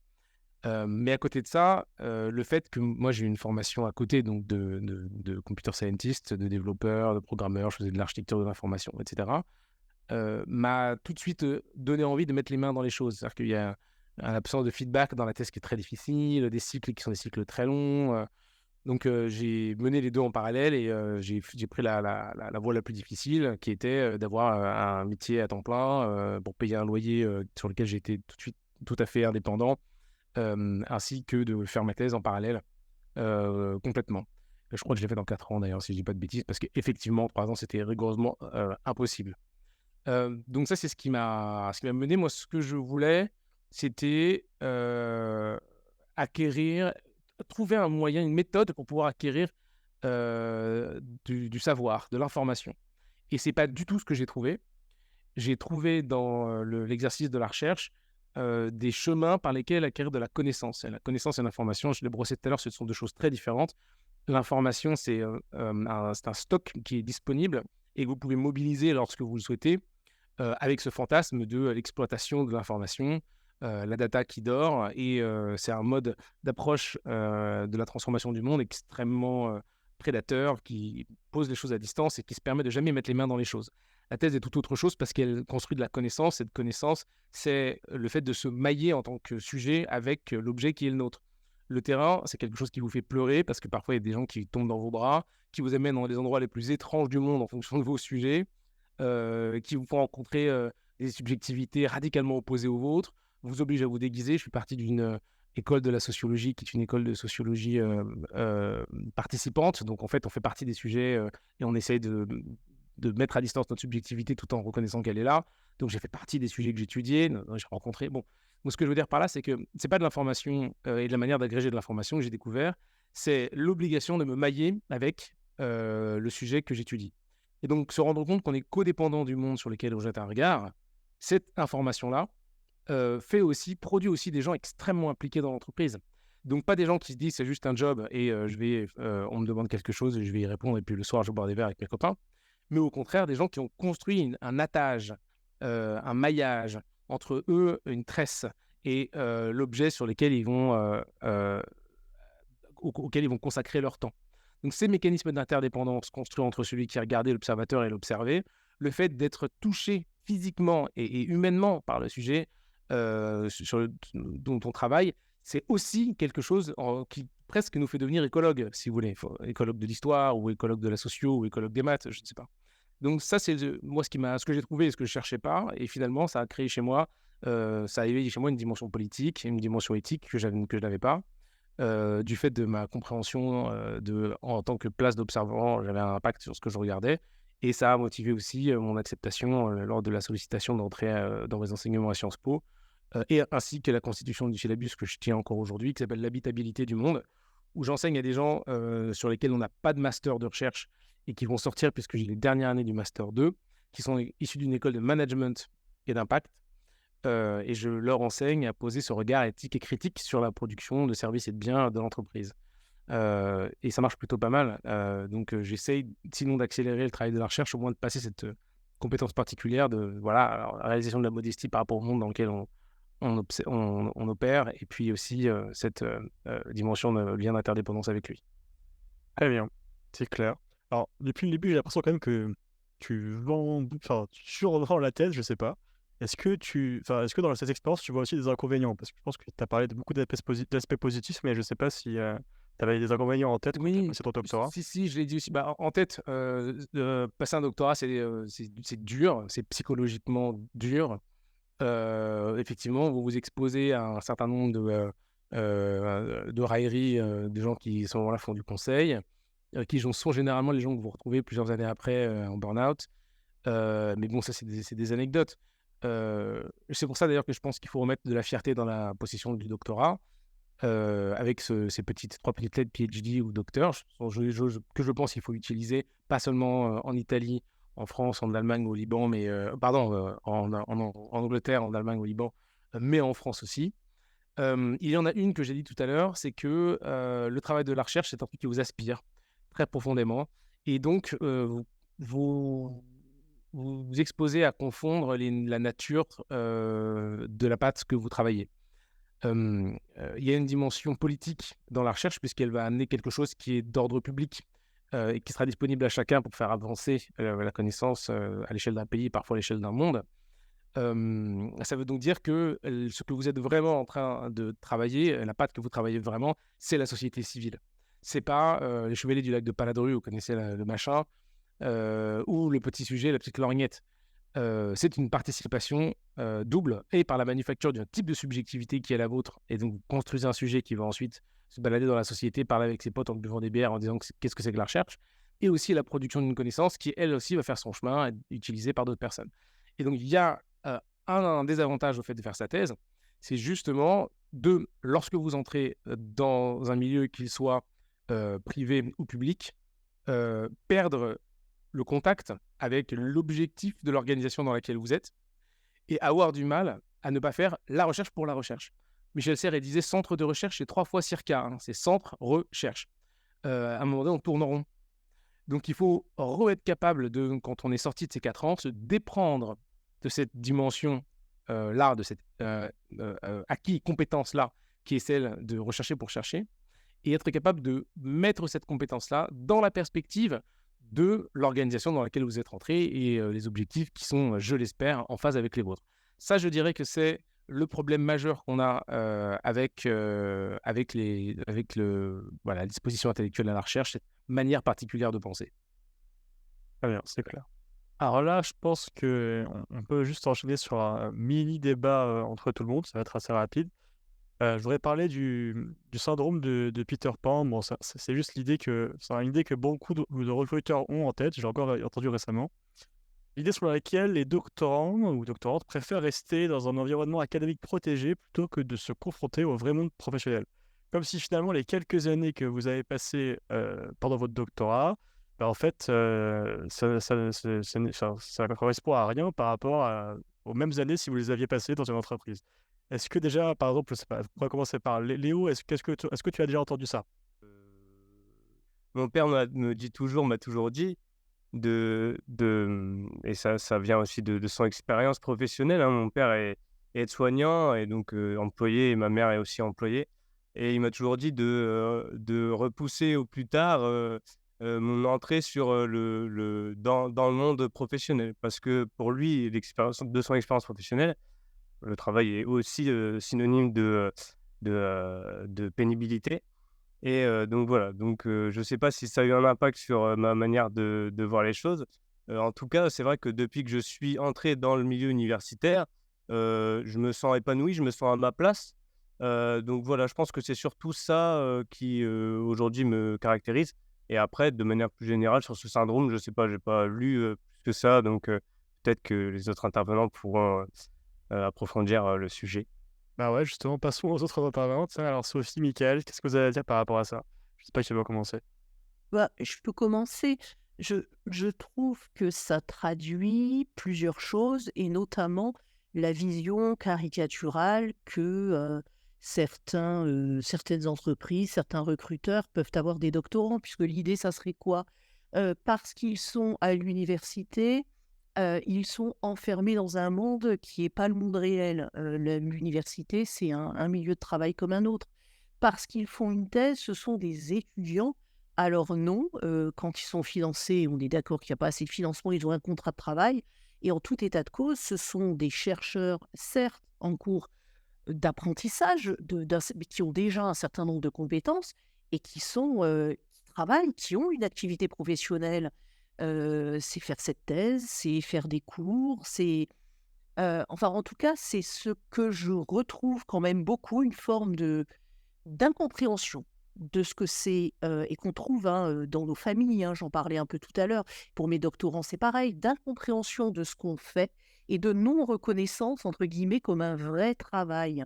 C: Mais à côté de ça, le fait que moi, j'ai eu une formation à côté donc de computer scientist, de développeur, de programmeur, je faisais de l'architecture de l'information, etc., m'a tout de suite donné envie de mettre les mains dans les choses. C'est-à-dire qu'il y a une absence de feedback dans la thèse qui est très difficile, des cycles qui sont des cycles très longs. Donc, j'ai mené les deux en parallèle, et j'ai pris la voie la plus difficile, qui était d'avoir un métier à temps plein pour payer un loyer sur lequel j'étais tout de suite tout à fait indépendant, ainsi que de faire ma thèse en parallèle complètement. Je crois que je l'ai fait dans 4 ans d'ailleurs, si je dis pas de bêtises, parce qu'effectivement, 3 ans, c'était rigoureusement impossible. Donc ça, c'est ce qui m'a mené. Moi, ce que je voulais, c'était trouver un moyen, une méthode pour pouvoir acquérir du savoir, de l'information. Et c'est pas du tout ce que j'ai trouvé. J'ai trouvé dans l'exercice de la recherche des chemins par lesquels acquérir de la connaissance. Et la connaissance et l'information, je l'ai brossé tout à l'heure, ce sont deux choses très différentes. L'information, c'est un stock qui est disponible et que vous pouvez mobiliser lorsque vous le souhaitez, avec ce fantasme de l'exploitation de l'information, la data qui dort. Et c'est un mode d'approche de la transformation du monde extrêmement prédateur, qui pose les choses à distance et qui se permet de jamais mettre les mains dans les choses. La thèse est tout autre chose parce qu'elle construit de la connaissance. Cette connaissance, c'est le fait de se mailler en tant que sujet avec l'objet qui est le nôtre. Le terrain, c'est quelque chose qui vous fait pleurer parce que parfois, il y a des gens qui tombent dans vos bras, qui vous amènent dans les endroits les plus étranges du monde en fonction de vos sujets, qui vous font rencontrer des subjectivités radicalement opposées aux vôtres, vous oblige à vous déguiser. Je suis parti d'une école de la sociologie qui est une école de sociologie participante. Donc, en fait, on fait partie des sujets et on essaye de mettre à distance notre subjectivité tout en reconnaissant qu'elle est là. Donc, j'ai fait partie des sujets que j'étudiais, j'ai rencontré. Bon, ce que je veux dire par là, c'est que c'est pas de l'information et de la manière d'agréger de l'information que j'ai découvert, c'est l'obligation de me mailler avec le sujet que j'étudie. Et donc, se rendre compte qu'on est codépendant du monde sur lequel on jette un regard, cette information-là produit aussi des gens extrêmement impliqués dans l'entreprise. Donc, pas des gens qui se disent c'est juste un job et on me demande quelque chose et je vais y répondre et puis le soir, je vais boire des verres avec mes copains. Mais au contraire, des gens qui ont construit un attage, un maillage entre eux, une tresse et l'objet sur lequel auquel ils vont consacrer leur temps. Donc, ces mécanismes d'interdépendance construits entre celui qui regardait l'observateur et l'observé, le fait d'être touché physiquement et humainement par le sujet dont on travaille, c'est aussi quelque chose qui presque nous fait devenir écologue, si vous voulez. Écologue de l'histoire, ou écologue de la socio, ou écologue des maths, je ne sais pas. Donc ça, c'est moi ce que j'ai trouvé et ce que je ne cherchais pas. Et finalement, ça a créé chez moi, ça a éveillé chez moi une dimension politique, une dimension éthique que je n'avais pas. Du fait de ma compréhension en tant que place d'observant, j'avais un impact sur ce que je regardais. Et ça a motivé aussi mon acceptation lors de la sollicitation d'entrée dans mes enseignements à Sciences Po, et ainsi que la constitution du syllabus que je tiens encore aujourd'hui, qui s'appelle l'habitabilité du monde, où j'enseigne à des gens sur lesquels on n'a pas de master de recherche et qui vont sortir, puisque j'ai les dernières années du master 2, qui sont issus d'une école de management et d'impact. Et je leur enseigne à poser ce regard éthique et critique sur la production de services et de biens de l'entreprise. Et ça marche plutôt pas mal. Donc j'essaye, sinon d'accélérer le travail de la recherche, au moins de passer cette compétence particulière de la réalisation de la modestie par rapport au monde dans lequel on opère, et puis aussi cette dimension de lien d'interdépendance avec lui.
A: Très bien, c'est clair. Alors, depuis le début, j'ai l'impression quand même que tu survends la thèse, je sais pas. Est-ce que dans cette expérience, tu vois aussi des inconvénients? Parce que je pense que tu as parlé de beaucoup d'aspects positifs, mais je sais pas si tu avais des inconvénients en tête quand tu as passé ton doctorat.
C: Si, je l'ai dit aussi. En tête, passer un doctorat, c'est dur, c'est psychologiquement dur. Effectivement, vous vous exposez à un certain nombre de railleries des gens qui, à ce moment-là, font du conseil, qui sont généralement les gens que vous retrouvez plusieurs années après en burn-out. Mais bon, ça, c'est des anecdotes. C'est pour ça, d'ailleurs, que je pense qu'il faut remettre de la fierté dans la possession du doctorat, avec ces 3 petites lettres PhD ou docteur, que je pense qu'il faut utiliser, pas seulement en Italie, en France, en Allemagne ou au Liban, mais en Angleterre, en Allemagne ou au Liban, mais en France aussi. Il y en a une que j'ai dit tout à l'heure, c'est que le travail de la recherche, c'est un truc qui vous aspire très profondément. Et donc, vous vous exposez à confondre la nature de la pâte que vous travaillez. Il y a une dimension politique dans la recherche, puisqu'elle va amener quelque chose qui est d'ordre public et qui sera disponible à chacun pour faire avancer la connaissance à l'échelle d'un pays, parfois à l'échelle d'un monde. Ça veut donc dire que ce que vous êtes vraiment en train de travailler, la pâte que vous travaillez vraiment, c'est la société civile. C'est pas les Chevaliers du lac de Paladru, vous connaissez le machin, ou le petit sujet, la petite lorgnette. C'est une participation double, et par la manufacture d'un type de subjectivité qui est la vôtre, et donc vous construisez un sujet qui va ensuite se balader dans la société, parler avec ses potes en buvant des bières, en disant qu'est-ce que c'est que la recherche, et aussi la production d'une connaissance qui, elle aussi, va faire son chemin, être utilisée par d'autres personnes. Et donc, il y a un désavantage au fait de faire sa thèse, c'est justement lorsque vous entrez dans un milieu, qu'il soit privé ou public, perdre le contact avec l'objectif de l'organisation dans laquelle vous êtes, et avoir du mal à ne pas faire la recherche pour la recherche. Michel Serres disait centre de recherche, c'est 3 fois circa, c'est centre, recherche. À un moment donné, on tourne en rond. Donc il faut être capable quand on est sorti de ces 4 ans, se déprendre de cette dimension là, de cette acquis, compétence-là, qui est celle de rechercher pour chercher, et être capable de mettre cette compétence-là dans la perspective de l'organisation dans laquelle vous êtes rentré et les objectifs qui sont, je l'espère, en phase avec les vôtres. Ça, je dirais que c'est le problème majeur qu'on a avec la disposition intellectuelle à la recherche, cette manière particulière de penser.
A: Très bien, c'est clair. Alors là, je pense qu'on peut juste enchaîner sur un mini débat entre tout le monde, ça va être assez rapide. Je voudrais parler du syndrome de Peter Pan. Bon, c'est juste c'est une idée que beaucoup de recruteurs ont en tête, j'ai encore entendu récemment. L'idée sur laquelle les doctorants ou doctorantes préfèrent rester dans un environnement académique protégé plutôt que de se confronter au vrai monde professionnel. comme si finalement les quelques années que vous avez passées pendant votre doctorat, bah, en fait, ça ne correspond à rien par rapport aux mêmes années si vous les aviez passées dans une entreprise. Est-ce que déjà, par exemple, je sais pas, on va commencer par Léo, est-ce que tu as déjà entendu ça?
D: Heu, Mon père m'a toujours dit et ça vient aussi de son expérience professionnelle, hein. Mon père est aide-soignant et donc employé, et ma mère est aussi employée, et il m'a toujours dit de repousser au plus tard, mon entrée sur, dans le monde professionnel. Parce que pour lui, de son expérience professionnelle, le travail est aussi, synonyme de pénibilité. Et donc voilà, donc je ne sais pas si ça a eu un impact sur, ma manière de voir les choses. En tout cas, c'est vrai que depuis que je suis entré dans le milieu universitaire, je me sens épanoui, je me sens à ma place. Donc voilà, je pense que c'est surtout ça, qui, aujourd'hui me caractérise. Et après, de manière plus générale sur ce syndrome, je sais pas, j'ai pas lu, plus que ça, donc peut-être que les autres intervenants pourront, approfondir, le sujet.
A: Bah ouais, justement, passons aux autres intervenantes. Tiens, alors Sophie, Michael, qu'est-ce que vous avez à dire par rapport à ça? Je sais pas qui va commencer.
B: Bah, je peux commencer. Je trouve que ça traduit plusieurs choses et notamment la vision caricaturale que certaines entreprises, certains recruteurs peuvent avoir des doctorants, puisque l'idée, ça serait quoi? Parce qu'ils sont à l'université, ils sont enfermés dans un monde qui n'est pas le monde réel. L'université, c'est un milieu de travail comme un autre. Parce qu'ils font une thèse, ce sont des étudiants. Alors non, quand ils sont financés, on est d'accord qu'il n'y a pas assez de financement, ils ont un contrat de travail. Et en tout état de cause, ce sont des chercheurs, certes, en cours d'apprentissage, mais qui ont déjà un certain nombre de compétences et qui travaillent, qui ont une activité professionnelle. C'est faire cette thèse, c'est faire des cours, enfin, en tout cas, c'est ce que je retrouve quand même beaucoup, une forme d'incompréhension de ce que c'est, et qu'on trouve, hein, dans nos familles, hein, j'en parlais un peu tout à l'heure. Pour mes doctorants, c'est pareil, d'incompréhension de ce qu'on fait et de «non-reconnaissance» entre guillemets comme un vrai travail.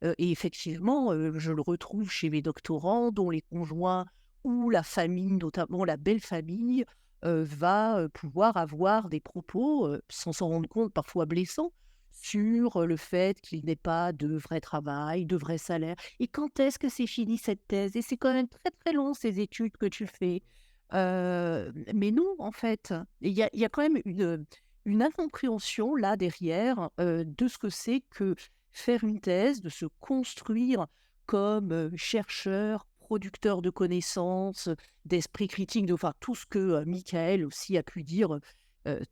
B: Et effectivement, je le retrouve chez mes doctorants dont les conjoints ou la famille, notamment la belle famille, va, pouvoir avoir des propos, sans s'en rendre compte, parfois blessants, sur, le fait qu'il n'ait pas de vrai travail, de vrai salaire. «Et quand est-ce que c'est fini cette thèse? Et c'est quand même très, très long ces études que tu fais». Mais non, en fait, il y a quand même une incompréhension là derrière, de ce que c'est que faire une thèse, de se construire comme, chercheur, producteur de connaissances, d'esprit critique, enfin tout ce que, Michael aussi a pu dire,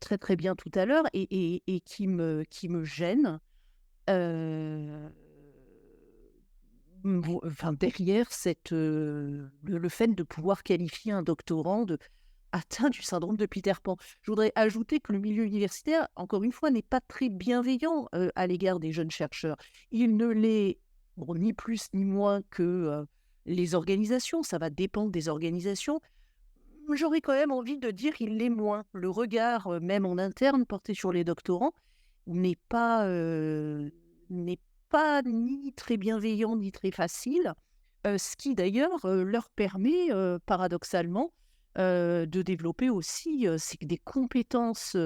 B: très, très bien tout à l'heure et qui me gêne. Heu, enfin derrière le fait de pouvoir qualifier un doctorant atteint du syndrome de Peter Pan. Je voudrais ajouter que le milieu universitaire, encore une fois, n'est pas très bienveillant, à l'égard des jeunes chercheurs. Il ne l'est, bon, ni plus ni moins que, les organisations, ça va dépendre des organisations. J'aurais quand même envie de dire qu'il l'est moins. Le regard, même en interne, porté sur les doctorants n'est pas, n'est pas ni très bienveillant, ni très facile, ce qui d'ailleurs, leur permet, paradoxalement, de développer aussi, c'est des compétences,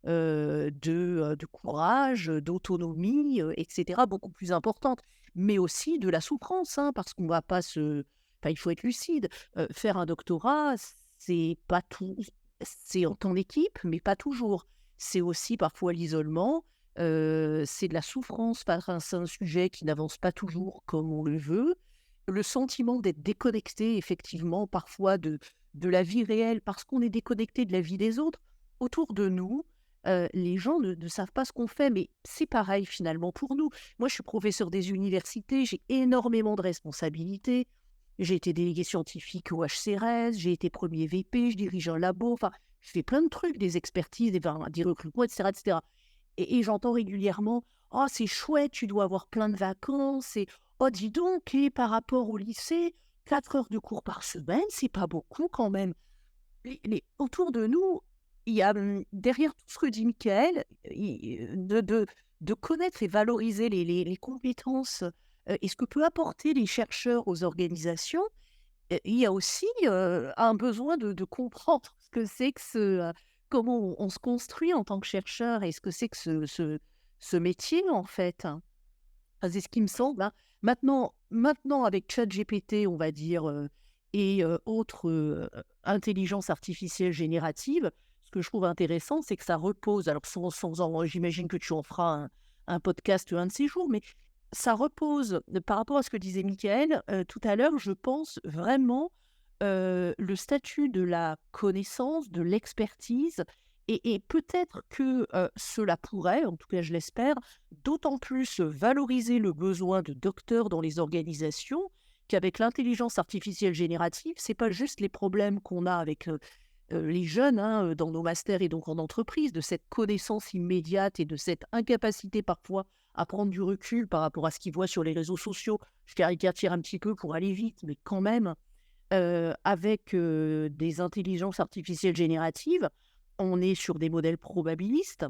B: de courage, d'autonomie, et cetera, beaucoup plus importantes. Mais aussi de la souffrance, hein, parce qu'on va pas se enfin, il faut être lucide. Faire un doctorat, c'est pas tout c'est en équipe, mais pas toujours. C'est aussi parfois l'isolement, c'est de la souffrance face à un sujet qui n'avance pas toujours comme on le veut. Le sentiment d'être déconnecté effectivement parfois de la vie réelle parce qu'on est déconnecté de la vie des autres. Autour de nous, les gens ne savent pas ce qu'on fait, mais c'est pareil finalement pour nous. Moi, je suis professeur des universités, j'ai énormément de responsabilités. J'ai été délégué scientifique au HCRS, j'ai été premier VP, je dirige un labo, enfin, je fais plein de trucs, des expertises, des recrutements, etc., etc. Et j'entends régulièrement: «Oh, c'est chouette, tu dois avoir plein de vacances» et «Oh, dis donc et par rapport au lycée, 4 heures de cours par semaine, c'est pas beaucoup quand même». Autour de nous, il y a, derrière tout ce que dit Michael, de connaître et valoriser les compétences, et ce que peut apporter les chercheurs aux organisations, il y a aussi un besoin de comprendre ce que c'est que comment on se construit en tant que chercheur et ce que c'est que ce métier, en fait. Enfin, c'est ce qui me semble, hein. Maintenant, avec ChatGPT, on va dire, et autres intelligences artificielles génératives, ce que je trouve intéressant, c'est que ça repose, alors j'imagine que tu en feras un podcast un de ces jours, mais ça repose, par rapport à ce que disait Michael tout à l'heure, je pense vraiment le statut de la connaissance, de l'expertise, et peut-être que cela pourrait, en tout cas je l'espère, d'autant plus valoriser le besoin de docteurs dans les organisations qu'avec l'intelligence artificielle générative, c'est pas juste les problèmes qu'on a avec les jeunes dans nos masters et donc en entreprise, de cette connaissance immédiate et de cette incapacité parfois à prendre du recul par rapport à ce qu'ils voient sur les réseaux sociaux. Je caricature un petit peu pour aller vite, mais quand même, avec des intelligences artificielles génératives, on est sur des modèles probabilistes.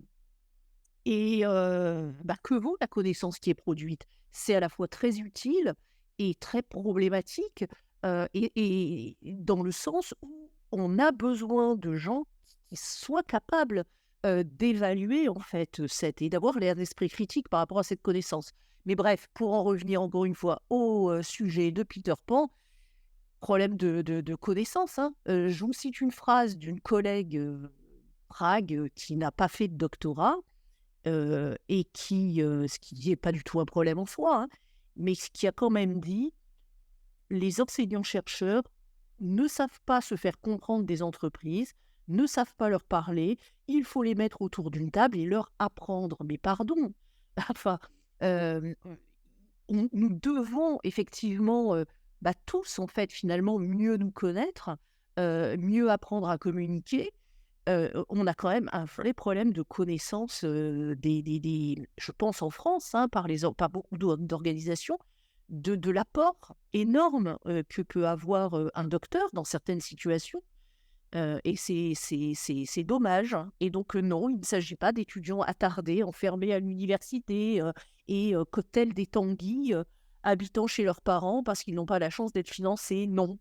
B: Et que vaut la connaissance qui est produite? C'est à la fois très utile et très problématique, et dans le sens où on a besoin de gens qui soient capables d'évaluer en fait et d'avoir l'air d'esprit critique par rapport à cette connaissance. Mais bref, pour en revenir encore une fois au sujet de Peter Pan, problème de connaissance, hein. Je vous cite une phrase d'une collègue Prague qui n'a pas fait de doctorat et ce qui n'est pas du tout un problème en soi, hein, mais ce qui a quand même dit: les enseignants-chercheurs ne savent pas se faire comprendre des entreprises, ne savent pas leur parler, il faut les mettre autour d'une table et leur apprendre. Mais pardon, enfin, euh, nous devons effectivement, tous en fait finalement mieux nous connaître, mieux apprendre à communiquer. On a quand même un vrai problème de connaissance je pense en France, hein, par beaucoup d'organisations, de l'apport énorme que peut avoir un docteur dans certaines situations. Et c'est dommage, hein. Et donc, non, il ne s'agit pas d'étudiants attardés, enfermés à l'université tels des tanguis, habitant chez leurs parents parce qu'ils n'ont pas la chance d'être financés. Non.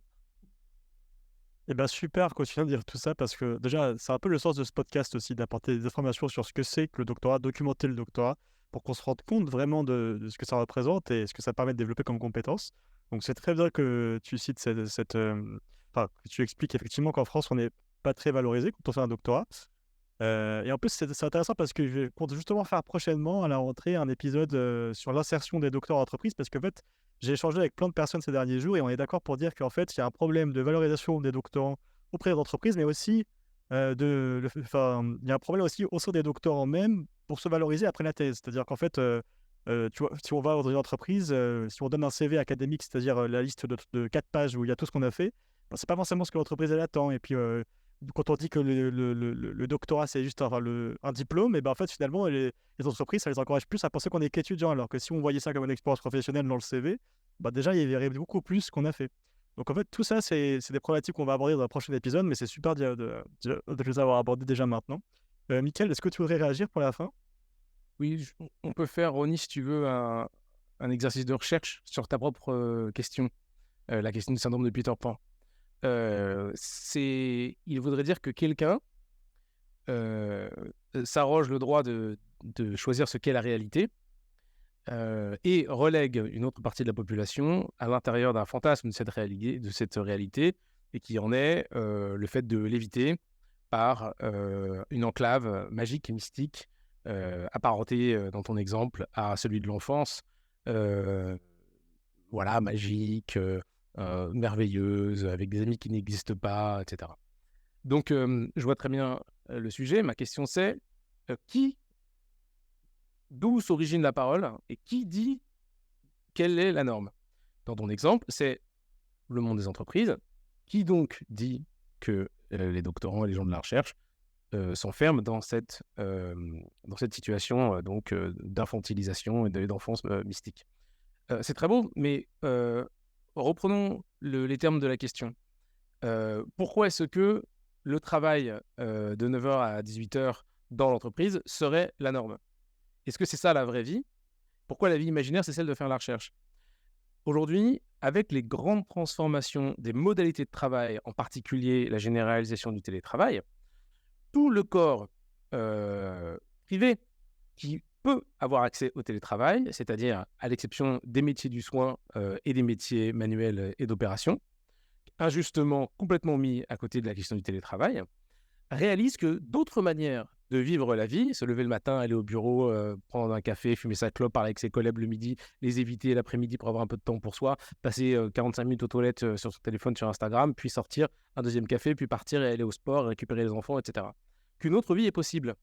A: Eh ben super que tu viens de dire tout ça parce que déjà, c'est un peu le sens de ce podcast aussi, d'apporter des informations sur ce que c'est que le doctorat, documenter le doctorat, pour qu'on se rende compte vraiment de ce que ça représente et ce que ça permet de développer comme compétences. Donc c'est très bien que tu cites que tu expliques effectivement qu'en France, on n'est pas très valorisé quand on fait un doctorat. Et en plus, c'est intéressant parce que je compte justement faire prochainement à la rentrée un épisode sur l'insertion des docteurs en entreprise parce qu'en fait, j'ai échangé avec plein de personnes ces derniers jours et on est d'accord pour dire qu'en fait, il y a un problème de valorisation des doctorants auprès des entreprises, mais aussi il y a un problème aussi au sein des doctorants même pour se valoriser après la thèse. C'est-à-dire qu'en fait, tu vois, si on va dans une entreprise, si on donne un CV académique, c'est-à-dire la liste de 4 pages où il y a tout ce qu'on a fait, ben, c'est pas forcément ce que l'entreprise elle attend. Et puis, quand on dit que le doctorat, c'est juste un diplôme, et ben en fait, finalement, les entreprises, ça les encourage plus à penser qu'on est qu'étudiant, alors que si on voyait ça comme une expérience professionnelle dans le CV, bah déjà, il verrait beaucoup plus ce qu'on a fait. Donc en fait, tout ça, c'est des problématiques qu'on va aborder dans le prochain épisode, mais c'est super de les avoir abordées déjà maintenant. Mickaël, est-ce que tu voudrais réagir pour la fin?
C: Oui, on peut faire, Ronnie, si tu veux, un exercice de recherche sur ta propre question, la question du syndrome de Peter Pan. Il voudrait dire que quelqu'un s'arroge le droit de choisir ce qu'est la réalité et relègue une autre partie de la population à l'intérieur d'un fantasme de cette réalité et qui en est le fait de l'éviter par une enclave magique et mystique apparentée dans ton exemple à celui de l'enfance, voilà, magique, merveilleuse, avec des amis qui n'existent pas, etc. Donc, je vois très bien le sujet. Ma question c'est, d'où s'origine la parole et qui dit quelle est la norme? Dans ton exemple, c'est le monde des entreprises. Qui donc dit que les doctorants et les gens de la recherche s'enferment dans cette situation d'infantilisation et d'enfance mystique? C'est très beau, mais reprenons les termes de la question. Pourquoi est-ce que le travail de 9h à 18h dans l'entreprise serait la norme? Est-ce que c'est ça la vraie vie? Pourquoi la vie imaginaire, c'est celle de faire la recherche? Aujourd'hui, avec les grandes transformations des modalités de travail, en particulier la généralisation du télétravail, tout le corps privé qui peut avoir accès au télétravail, c'est-à-dire à l'exception des métiers du soin et des métiers manuels et d'opération, injustement complètement mis à côté de la question du télétravail, réalise que d'autres manières de vivre la vie, se lever le matin, aller au bureau, prendre un café, fumer sa clope, parler avec ses collègues le midi, les éviter l'après-midi pour avoir un peu de temps pour soi, passer 45 minutes aux toilettes sur son téléphone, sur Instagram, puis sortir un deuxième café, puis partir et aller au sport, récupérer les enfants, etc. Qu'une autre vie est possible.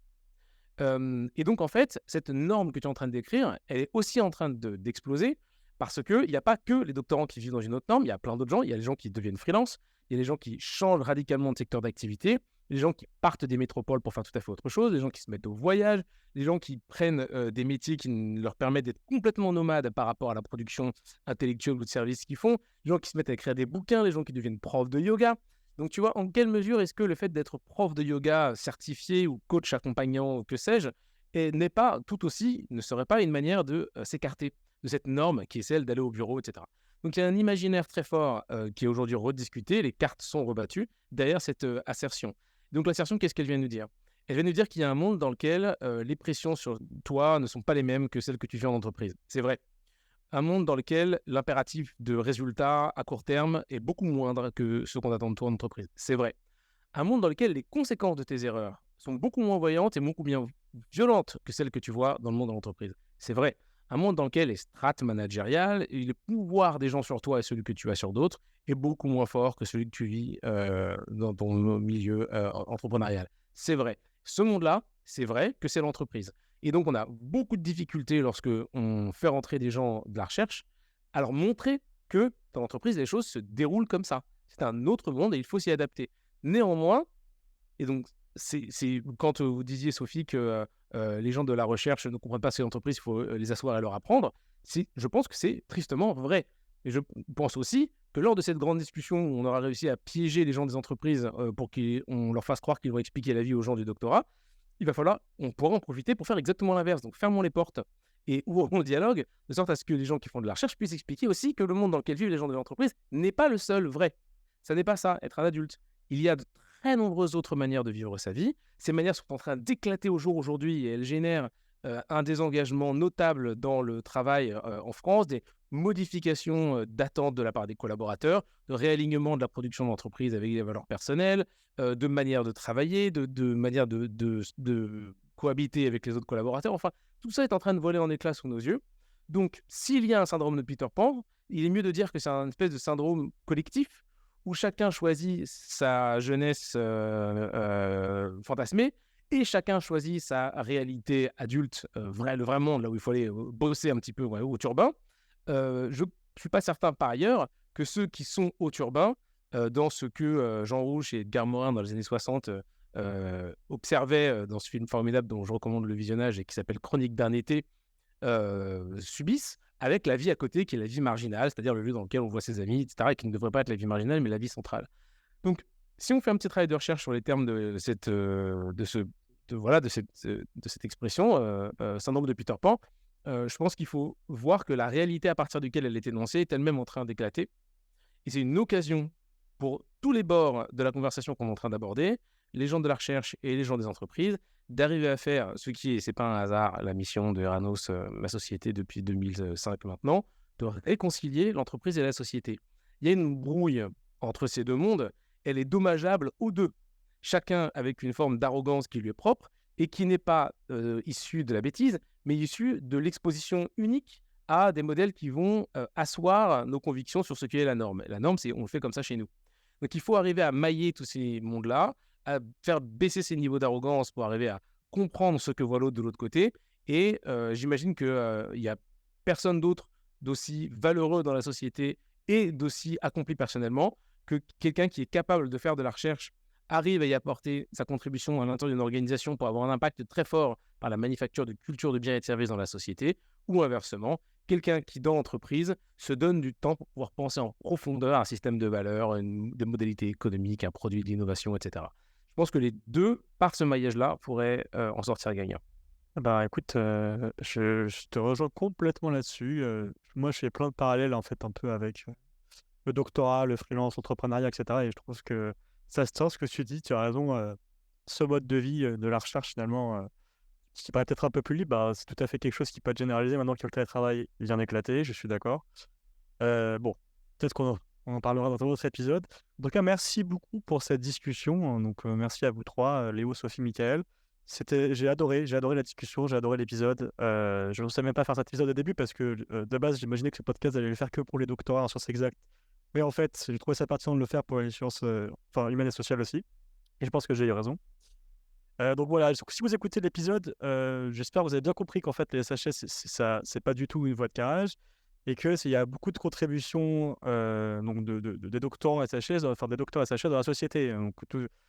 C: Et donc, en fait, cette norme que tu es en train de décrire, elle est aussi en train d'exploser parce qu'il n'y a pas que les doctorants qui vivent dans une autre norme, il y a plein d'autres gens, il y a les gens qui deviennent freelance, il y a les gens qui changent radicalement de secteur d'activité, les gens qui partent des métropoles pour faire tout à fait autre chose, les gens qui se mettent au voyage, les gens qui prennent des métiers qui leur permettent d'être complètement nomades par rapport à la production intellectuelle ou de services qu'ils font, les gens qui se mettent à écrire des bouquins, les gens qui deviennent profs de yoga. Donc, tu vois, en quelle mesure est-ce que le fait d'être prof de yoga certifié ou coach accompagnant, que sais-je, n'est pas tout aussi, ne serait pas une manière de s'écarter de cette norme qui est celle d'aller au bureau, etc. Donc, il y a un imaginaire très fort qui est aujourd'hui rediscuté, les cartes sont rebattues derrière cette assertion. Donc, l'assertion, qu'est-ce qu'elle vient nous dire? Elle vient nous dire qu'il y a un monde dans lequel les pressions sur toi ne sont pas les mêmes que celles que tu vis en entreprise. C'est vrai. Un monde dans lequel l'impératif de résultat à court terme est beaucoup moindre que ce qu'on attend de toi en entreprise. C'est vrai. Un monde dans lequel les conséquences de tes erreurs sont beaucoup moins voyantes et beaucoup bien violentes que celles que tu vois dans le monde de l'entreprise. C'est vrai. Un monde dans lequel les strates managériales et le pouvoir des gens sur toi et celui que tu as sur d'autres est beaucoup moins fort que celui que tu vis dans ton milieu entrepreneurial. C'est vrai. Ce monde-là, c'est vrai que c'est l'entreprise. Et donc, on a beaucoup de difficultés lorsque on fait rentrer des gens de la recherche à leur montrer que dans l'entreprise, les choses se déroulent comme ça. C'est un autre monde et il faut s'y adapter. Néanmoins, et donc, c'est quand vous disiez, Sophie, que les gens de la recherche ne comprennent pas ces entreprises, il faut les asseoir et leur apprendre, je pense que c'est tristement vrai. Et je pense aussi que lors de cette grande discussion où on aura réussi à piéger les gens des entreprises pour qu'on leur fasse croire qu'ils vont expliquer la vie aux gens du doctorat, on pourra en profiter pour faire exactement l'inverse. Donc, fermons les portes et ouvrons le dialogue, de sorte à ce que les gens qui font de la recherche puissent expliquer aussi que le monde dans lequel vivent les gens de l'entreprise n'est pas le seul vrai. Ça n'est pas ça, être un adulte. Il y a de très nombreuses autres manières de vivre sa vie. Ces manières sont en train d'éclater au jour aujourd'hui et elles génèrent un désengagement notable dans le travail en France, des modifications d'attentes de la part des collaborateurs, de réalignement de la production d'entreprise avec les valeurs personnelles, de manière de travailler, de manière de cohabiter avec les autres collaborateurs. Enfin, tout ça est en train de voler en éclats sous nos yeux. Donc, s'il y a un syndrome de Peter Pan, il est mieux de dire que c'est un espèce de syndrome collectif où chacun choisit sa jeunesse fantasmée et chacun choisit sa réalité adulte, le vrai monde, là où il faut aller bosser un petit peu au turbin. Je ne suis pas certain par ailleurs que ceux qui sont au turbin, dans ce que Jean Rouch et Edgar Morin dans les années 60 observaient dans ce film formidable dont je recommande le visionnage et qui s'appelle Chronique d'un été, subissent avec la vie à côté qui est la vie marginale, c'est-à-dire le lieu dans lequel on voit ses amis, etc., et qui ne devrait pas être la vie marginale, mais la vie centrale. Donc, si on fait un petit travail de recherche sur les termes de cette expression, syndrome de Peter Pan, je pense qu'il faut voir que la réalité à partir duquel elle est énoncée est elle-même en train d'éclater. Et c'est une occasion pour tous les bords de la conversation qu'on est en train d'aborder, les gens de la recherche et les gens des entreprises, d'arriver à faire ce qui est, c'est pas un hasard, la mission de Eranos, la société depuis 2005 maintenant, de réconcilier l'entreprise et la société. Il y a une brouille entre ces deux mondes, elle est dommageable aux deux. Chacun avec une forme d'arrogance qui lui est propre et qui n'est pas issue de la bêtise, mais issue de l'exposition unique à des modèles qui vont asseoir nos convictions sur ce qui est la norme. La norme, c'est on le fait comme ça chez nous. Donc il faut arriver à mailler tous ces mondes-là, à faire baisser ces niveaux d'arrogance pour arriver à comprendre ce que voit l'autre de l'autre côté. Et j'imagine qu'il n'y a personne d'autre d'aussi valeureux dans la société et d'aussi accompli personnellement que quelqu'un qui est capable de faire de la recherche arrive à y apporter sa contribution à l'intérieur d'une organisation pour avoir un impact très fort par la manufacture de culture de biens et de services dans la société, ou inversement, quelqu'un qui, dans l'entreprise, se donne du temps pour pouvoir penser en profondeur un système de valeurs, des modalités économiques, un produit d'innovation, etc. Je pense que les deux, par ce maillage-là, pourraient en sortir gagnants.
A: Bah écoute, je te rejoins complètement là-dessus. Moi, je fais plein de parallèles en fait un peu avec le doctorat, le freelance, l'entrepreneuriat, etc. Et je trouve que ça se tient ce que tu dis. Tu as raison. Ce mode de vie de la recherche finalement, qui paraît peut-être un peu plus libre, bah, c'est tout à fait quelque chose qui peut être généralisé maintenant que le télétravail vient d'éclater. Je suis d'accord. Bon, peut-être on en parlera dans un autre épisode. En tout cas, merci beaucoup pour cette discussion, hein. Donc, merci à vous trois, Léo, Sophie, Michael. J'ai adoré la discussion, j'ai adoré l'épisode. Je ne savais même pas faire cet épisode au début parce que de base, j'imaginais que ce podcast allait le faire que pour les doctorats en sciences exactes. Mais en fait, j'ai trouvé ça pertinent de le faire pour les sciences humaines et sociales aussi. Et je pense que j'ai eu raison. Donc voilà, si vous écoutez l'épisode, j'espère que vous avez bien compris qu'en fait, les SHS, c'est pas du tout une voie de carrage et qu'il y a beaucoup de contributions donc des doctorants SHS, enfin des docteurs SHS dans la société. Donc,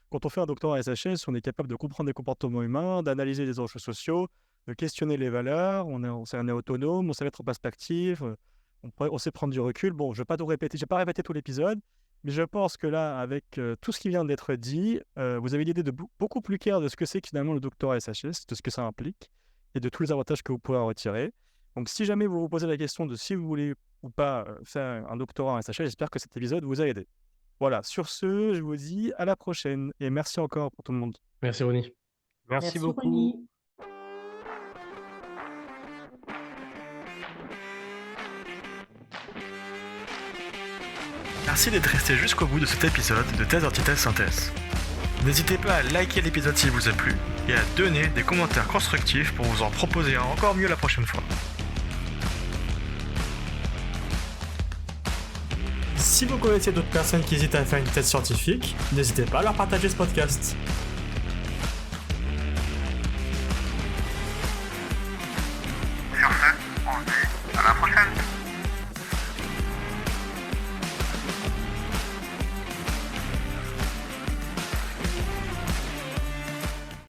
A: quand on fait un doctorat SHS, on est capable de comprendre les comportements humains, d'analyser les enjeux sociaux, de questionner les valeurs, on est autonome, on sait mettre en perspective, on sait prendre du recul. Bon, je ne vais pas tout répéter, je vais pas répéter tout l'épisode, mais je pense que là, avec tout ce qui vient d'être dit, vous avez l'idée de beaucoup plus claire de ce que c'est finalement le doctorat SHS, de ce que ça implique et de tous les avantages que vous pourrez en retirer. Donc, si jamais vous vous posez la question de si vous voulez ou pas faire un doctorat en SHS, j'espère que cet épisode vous a aidé. Voilà, sur ce, je vous dis à la prochaine et merci encore pour tout le monde.
C: Merci Ronny.
D: Merci beaucoup.
B: Ronny.
A: Merci d'être resté jusqu'au bout de cet épisode de Thèse, Antithèse, Synthèse. N'hésitez pas à liker l'épisode s'il vous a plu et à donner des commentaires constructifs pour vous en proposer un encore mieux la prochaine fois. Si vous connaissez d'autres personnes qui hésitent à faire une thèse scientifique, n'hésitez pas à leur partager ce podcast.